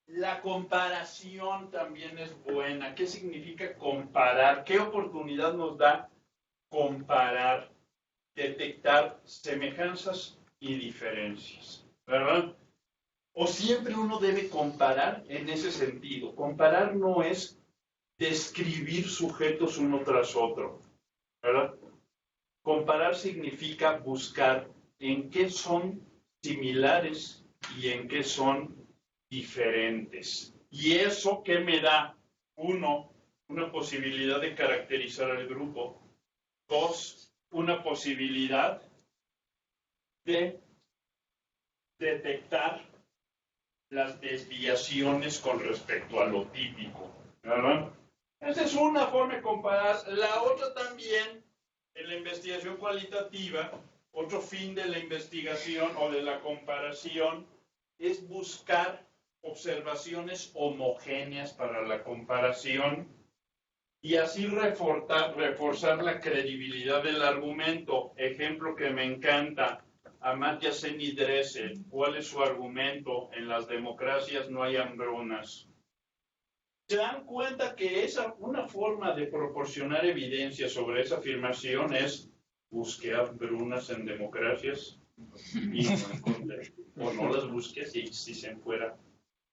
la comparación también es buena. ¿Qué significa comparar? ¿Qué oportunidad nos da comparar, detectar semejanzas y diferencias? ¿Verdad? O siempre uno debe comparar en ese sentido. Comparar no es describir sujetos uno tras otro, ¿verdad? Comparar significa buscar en qué son similares y en qué son diferentes. ¿Y eso qué me da? Uno, una posibilidad de caracterizar al grupo. Dos, una posibilidad de detectar las desviaciones con respecto a lo típico, ¿verdad? Esa es una forma de comparar. La otra también, en la investigación cualitativa, otro fin de la investigación o de la comparación es buscar observaciones homogéneas para la comparación y así reforzar la credibilidad del argumento. Ejemplo que me encanta, Amartya Sen y Dressel. ¿Cuál es su argumento? En las democracias no hay hambrunas. ¿Se dan cuenta que una forma de proporcionar evidencia sobre esa afirmación es busqué hambrunas en democracias y no encontré? O no las busqué si se fuera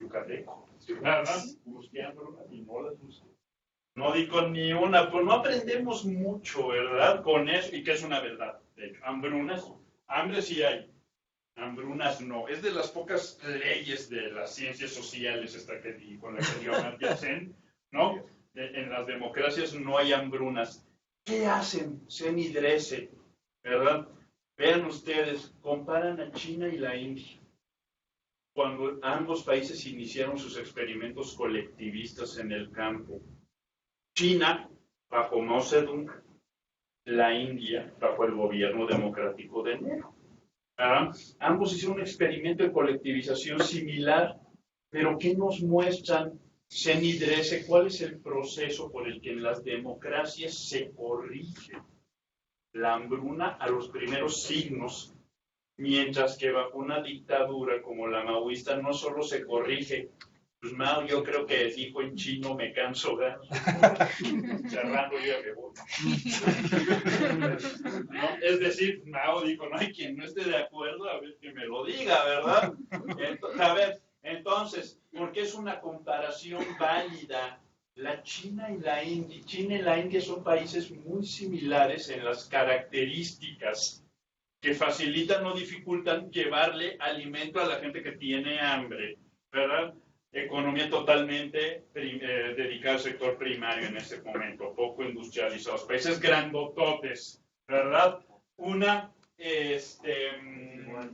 yucateco. ¿Verdad? Busqué hambrunas y no las busqué. No di con ni una, pues no aprendemos mucho, ¿verdad? Con eso, y que es una verdad. De hecho, hambrunas, hambre sí hay, hambrunas no. Es de las pocas leyes de las ciencias sociales esta con la que dio Amartya Sen, ¿no? En las democracias no hay hambrunas. ¿Qué hacen Sen y Dressel? ¿Verdad? Vean ustedes, comparan a China y la India. Cuando ambos países iniciaron sus experimentos colectivistas en el campo. China, bajo Mao Zedong, la India, bajo el gobierno democrático de Nehru. Ambos hicieron un experimento de colectivización similar, pero ¿qué nos muestran Sen y Dressel? ¿Cuál es el proceso por el que en las democracias se corrige la hambruna a los primeros signos, mientras que bajo una dictadura como la maoísta no solo se corrige? Pues Mao, yo creo que dijo en chino, me canso, ¿verdad? Cerrando, yo ya me voy. ¿No? Es decir, Mao dijo, no hay quien no esté de acuerdo, a ver que me lo diga, ¿verdad? Entonces, porque es una comparación válida. La China y la India son países muy similares en las características que facilitan o dificultan llevarle alimento a la gente que tiene hambre, ¿verdad? Economía totalmente dedicada al sector primario en este momento, poco industrializados, países grandototes, ¿verdad? Una,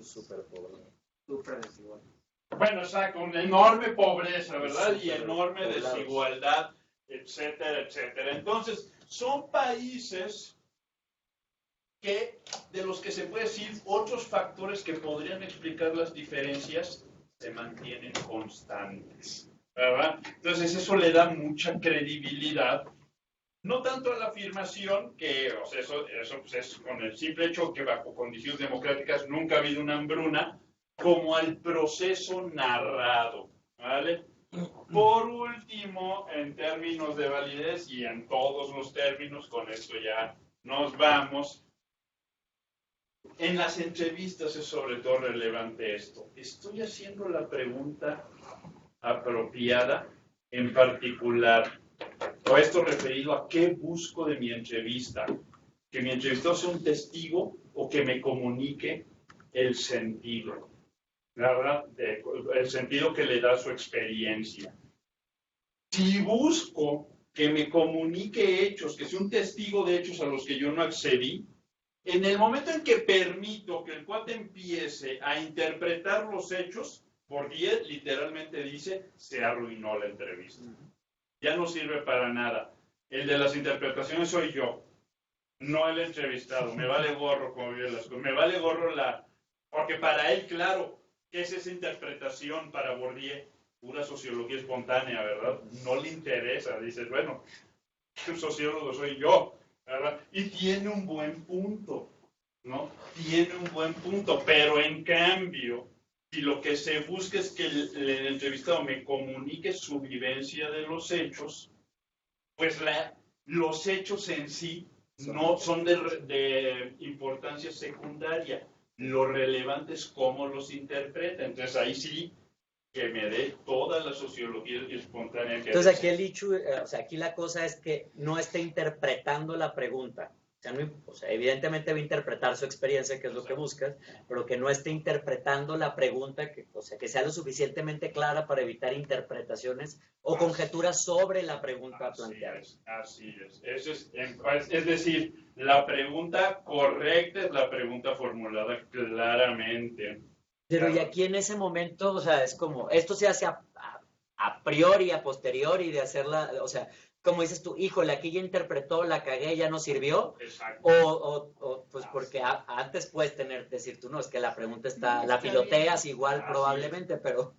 súper pobre. Súper desigual. Bueno, exacto, una enorme pobreza, ¿verdad? Y enorme poblados. desigualdad, etcétera, etcétera. Entonces, son países de los que se puede decir otros factores que podrían explicar las diferencias se mantienen constantes, ¿verdad? Entonces eso le da mucha credibilidad, no tanto a la afirmación, que o sea, eso pues es con el simple hecho que bajo condiciones democráticas nunca ha habido una hambruna, como al proceso narrado, ¿vale? Por último, en términos de validez y en todos los términos, con esto ya nos vamos. En las entrevistas es sobre todo relevante esto. ¿Estoy haciendo la pregunta apropiada? En particular, o esto referido a qué busco de mi entrevista. Que mi entrevistado sea un testigo o que me comunique el sentido, ¿verdad? El sentido que le da su experiencia. Si busco que me comunique hechos, que sea un testigo de hechos a los que yo no accedí, en el momento en que permito que el cuate empiece a interpretar los hechos, Bourdieu literalmente dice, se arruinó la entrevista. Ya no sirve para nada. El de las interpretaciones soy yo, no el entrevistado. Me vale gorro como viven las cosas. Me vale gorro porque para él, claro, ¿qué es esa interpretación para Bourdieu? Pura sociología espontánea, ¿verdad? No le interesa. Dices, bueno, el sociólogo soy yo, ¿verdad? Y tiene un buen punto, ¿no? Tiene un buen punto, pero en cambio, si lo que se busca es que el entrevistado me comunique su vivencia de los hechos, pues los hechos en sí no son de importancia secundaria. Lo relevante es cómo los interpreta. Entonces ahí sí que me dé toda la sociología espontánea que entonces aquí el dicho, o sea, aquí la cosa es que no esté interpretando la pregunta. O sea, evidentemente va a interpretar su experiencia, que es lo que buscas, pero que no esté interpretando la pregunta, o sea, que sea lo suficientemente clara para evitar interpretaciones o conjeturas sobre la pregunta planteada. Así es. Es decir, la pregunta correcta es la pregunta formulada claramente. Pero y aquí en ese momento, o sea, es como, esto se hace a priori, a posteriori de hacerla, o sea, como dices tú, híjole, aquí ya interpretó, la cagué, ya no sirvió. Exacto. O pues porque antes puedes decir tú, no, es que la pregunta la piloteas igual probablemente, pero...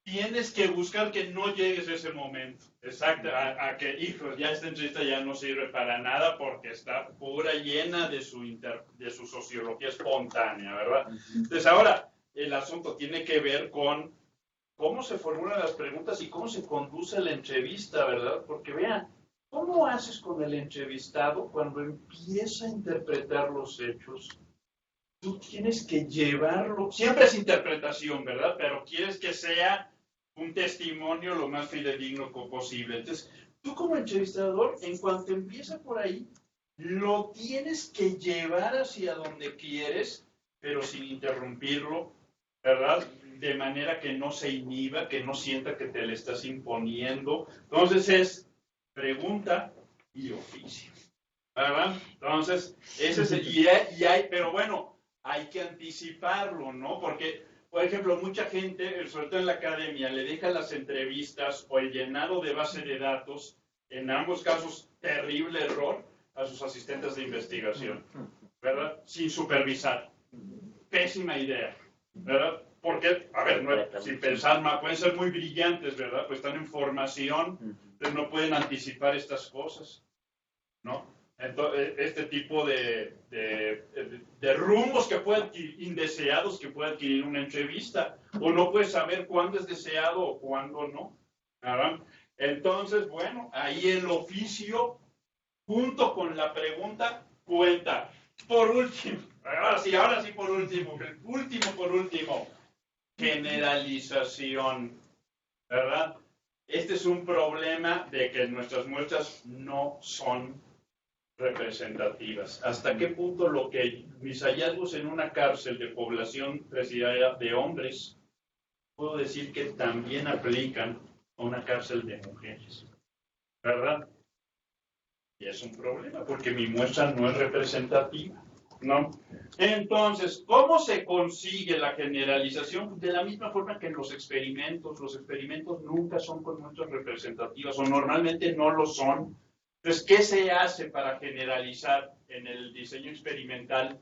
Tienes que buscar que no llegues a ese momento. Exacto, a que, hijo, ya esta entrevista ya no sirve para nada porque está pura llena de su sociología espontánea, ¿verdad? Entonces ahora, el asunto tiene que ver con cómo se formulan las preguntas y cómo se conduce la entrevista, ¿verdad? Porque vean, ¿cómo haces con el entrevistado cuando empieza a interpretar los hechos? Tú tienes que llevarlo, siempre es interpretación, ¿verdad? Pero quieres que sea un testimonio lo más fidedigno posible. Entonces, tú como entrevistador, en cuanto empieza por ahí, lo tienes que llevar hacia donde quieres, pero sin interrumpirlo, ¿verdad? De manera que no se inhiba, que no sienta que te le estás imponiendo. Entonces es pregunta y oficio, ¿verdad? Entonces, ese es pero bueno, hay que anticiparlo, ¿no? Porque, por ejemplo, mucha gente, sobre todo en la academia, le deja las entrevistas o el llenado de base de datos, en ambos casos, terrible error, a sus asistentes de investigación, ¿verdad? Sin supervisar. Pésima idea, ¿verdad? Porque, a ver, sin pensar más, pueden ser muy brillantes, ¿verdad? Pues están en formación, entonces no pueden anticipar estas cosas, ¿no? Entonces, este tipo de rumbos que pueden indeseados que puede adquirir una entrevista, o no puedes saber cuándo es deseado o cuándo no, ¿verdad? Entonces, bueno, ahí el oficio, junto con la pregunta, cuenta. Por último, ahora sí por último, generalización, ¿verdad? Este es un problema de que nuestras muestras no son representativas. ¿Hasta qué punto mis hallazgos en una cárcel de población presidiaria de hombres, puedo decir que también aplican a una cárcel de mujeres? ¿Verdad? Y es un problema, porque mi muestra no es representativa, ¿no? Entonces, ¿cómo se consigue la generalización? De la misma forma que en los experimentos nunca son con muestras representativas, o normalmente no lo son. Entonces, ¿qué se hace para generalizar en el diseño experimental?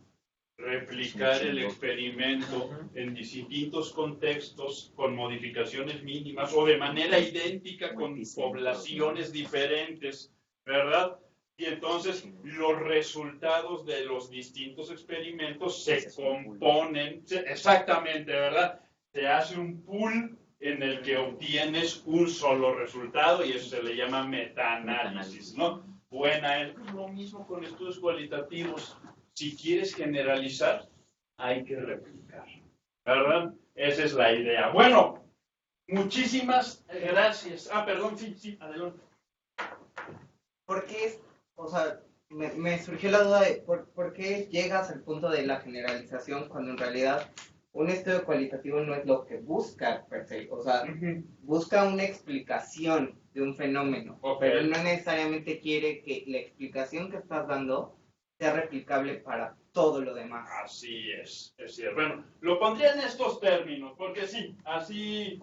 Replicar el experimento en distintos contextos, con modificaciones mínimas, o de manera idéntica con poblaciones diferentes, ¿verdad? Y entonces los resultados de los distintos experimentos se componen, exactamente, ¿verdad? Se hace un pool en el que obtienes un solo resultado y eso se le llama metaanálisis, ¿no? Buena, es lo mismo con estudios cualitativos. Si quieres generalizar, hay que replicar, ¿verdad? Esa es la idea. Bueno, muchísimas gracias. Perdón, sí, adelante. ¿Por qué, o sea, me surgió la duda de por qué llegas al punto de la generalización cuando en realidad un estudio cualitativo no es lo que busca per se, o sea, busca una explicación de un fenómeno, pero no necesariamente quiere que la explicación que estás dando sea replicable para todo lo demás. Así es cierto. Bueno, lo pondría en estos términos, porque sí, así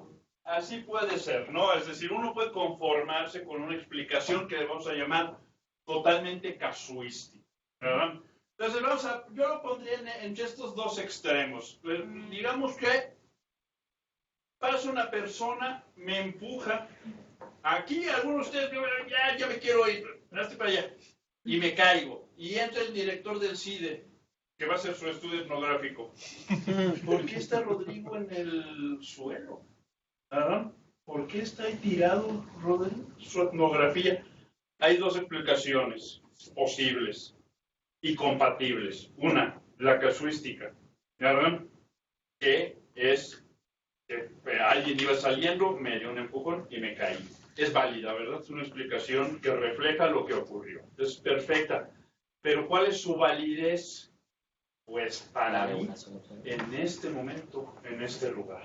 puede ser, ¿no? Es decir, uno puede conformarse con una explicación que vamos a llamar totalmente casuística, ¿verdad? Entonces, yo lo pondría entre estos dos extremos. Digamos que pasa una persona, me empuja, aquí algunos de ustedes, ya me quiero ir, hazte para allá, y me caigo, y entra el director del CIDE, que va a hacer su estudio etnográfico. ¿Por qué está Rodrigo en el suelo? ¿Verdad? ¿Por qué está ahí tirado Rodrigo? Su etnografía. Hay dos explicaciones posibles y compatibles. Una, la casuística, ¿verdad? Que es que alguien iba saliendo, me dio un empujón y me caí. Es válida, ¿verdad? Es una explicación que refleja lo que ocurrió. Es perfecta. Pero ¿cuál es su validez? Pues para mí, en este momento, en este lugar,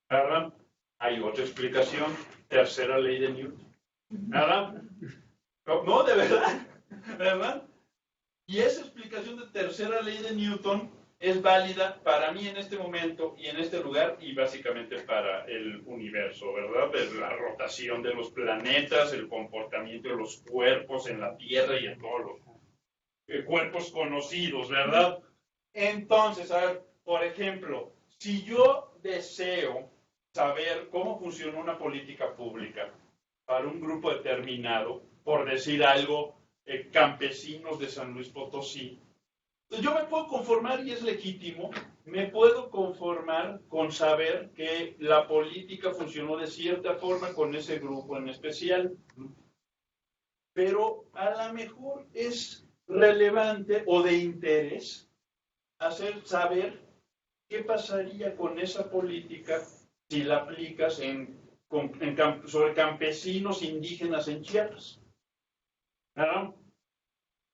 ¿verdad? Hay otra explicación, tercera ley de Newton, ¿verdad? No, de verdad, ¿verdad? Y esa explicación de tercera ley de Newton es válida para mí en este momento y en este lugar y básicamente para el universo, ¿verdad? La rotación de los planetas, el comportamiento de los cuerpos en la Tierra y en todos los cuerpos conocidos, ¿verdad? Entonces, a ver, por ejemplo, si yo deseo saber cómo funciona una política pública para un grupo determinado, por decir algo, campesinos de San Luis Potosí, yo me puedo conformar, y es legítimo, me puedo conformar con saber que la política funcionó de cierta forma con ese grupo en especial. Pero a lo mejor es relevante o de interés saber qué pasaría con esa política si la aplicas sobre campesinos indígenas en Chiapas. ¿Verdad?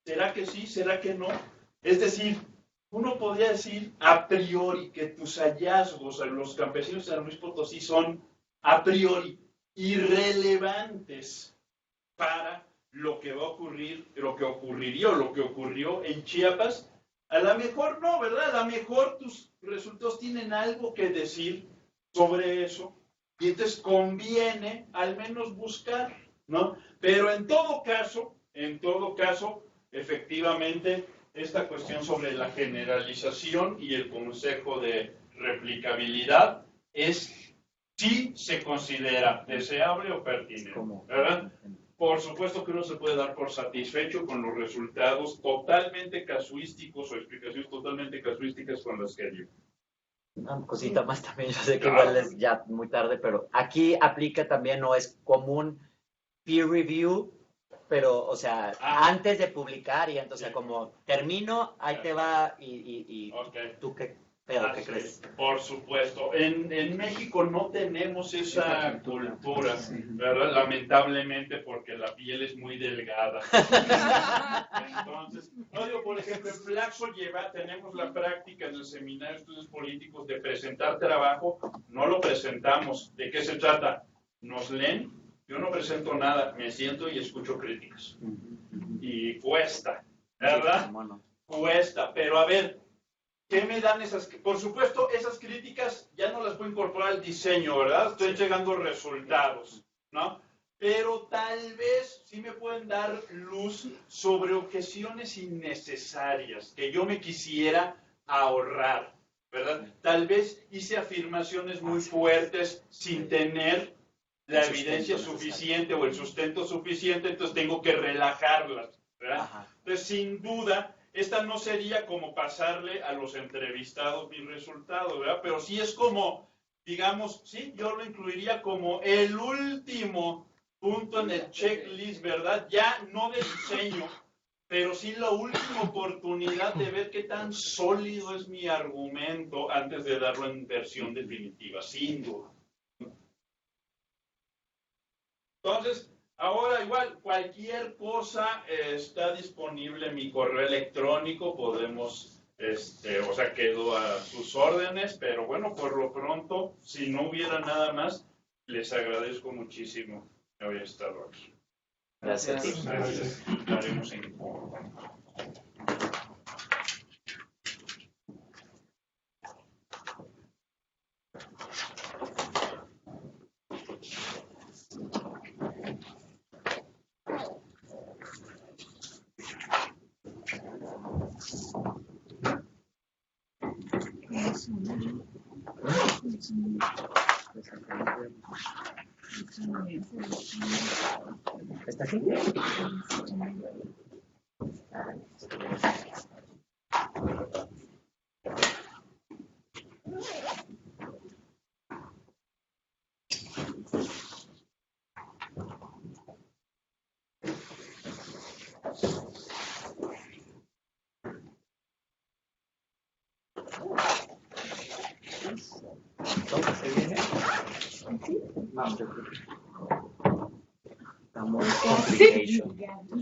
¿Será que sí? ¿Será que no? Es decir, uno podría decir a priori que tus hallazgos a los campesinos de San Luis Potosí son a priori irrelevantes para lo que va a ocurrir, lo que ocurriría o lo que ocurrió en Chiapas. A lo mejor no, ¿verdad? A lo mejor tus resultados tienen algo que decir sobre eso y entonces conviene al menos buscar, ¿no? Pero en todo caso, efectivamente, esta cuestión sobre la generalización y el consejo de replicabilidad es si se considera deseable o pertinente, ¿verdad? Por supuesto que uno se puede dar por satisfecho con los resultados totalmente casuísticos o explicaciones totalmente casuísticas con las que dio. Una cosita más también, yo sé que igual es ya muy tarde, pero aquí aplica también, no es común peer review, pero, o sea, antes de publicar y entonces como termino, ahí te va y ¿tú qué pedo, qué crees? Por supuesto. En México no tenemos esa cultura, ¿verdad? Lamentablemente porque la piel es muy delgada. Entonces, no digo, por ejemplo, en Flaxo tenemos la práctica en el Seminario de Estudios Políticos de presentar trabajo, no lo presentamos. ¿De qué se trata? Nos leen. Yo no presento nada, me siento y escucho críticas. Y cuesta, ¿verdad? Cuesta, pero a ver, ¿qué me dan esas? Por supuesto, esas críticas ya no las puedo incorporar al diseño, ¿verdad? Estoy llegando resultados, ¿no? Pero tal vez sí me pueden dar luz sobre objeciones innecesarias que yo me quisiera ahorrar, ¿verdad? Tal vez hice afirmaciones muy fuertes sin tener la evidencia suficiente o el sustento suficiente, entonces tengo que relajarlas, ¿verdad? Entonces, sin duda, esta no sería como pasarle a los entrevistados mis resultados, ¿verdad? Pero sí es como digamos, sí, yo lo incluiría como el último punto en el checklist, ¿verdad? Ya no de diseño, pero sí la última oportunidad de ver qué tan sólido es mi argumento antes de darlo en versión definitiva, sin duda. Entonces, ahora igual, cualquier cosa está disponible en mi correo electrónico, podemos, o sea, quedo a sus órdenes, pero bueno, por lo pronto, si no hubiera nada más, les agradezco muchísimo que haber estado aquí. Gracias a ti. Entonces, estaremos en contacto. ¿Está aquí? ¿Entonces se viene? No, yo creo que estamos complication.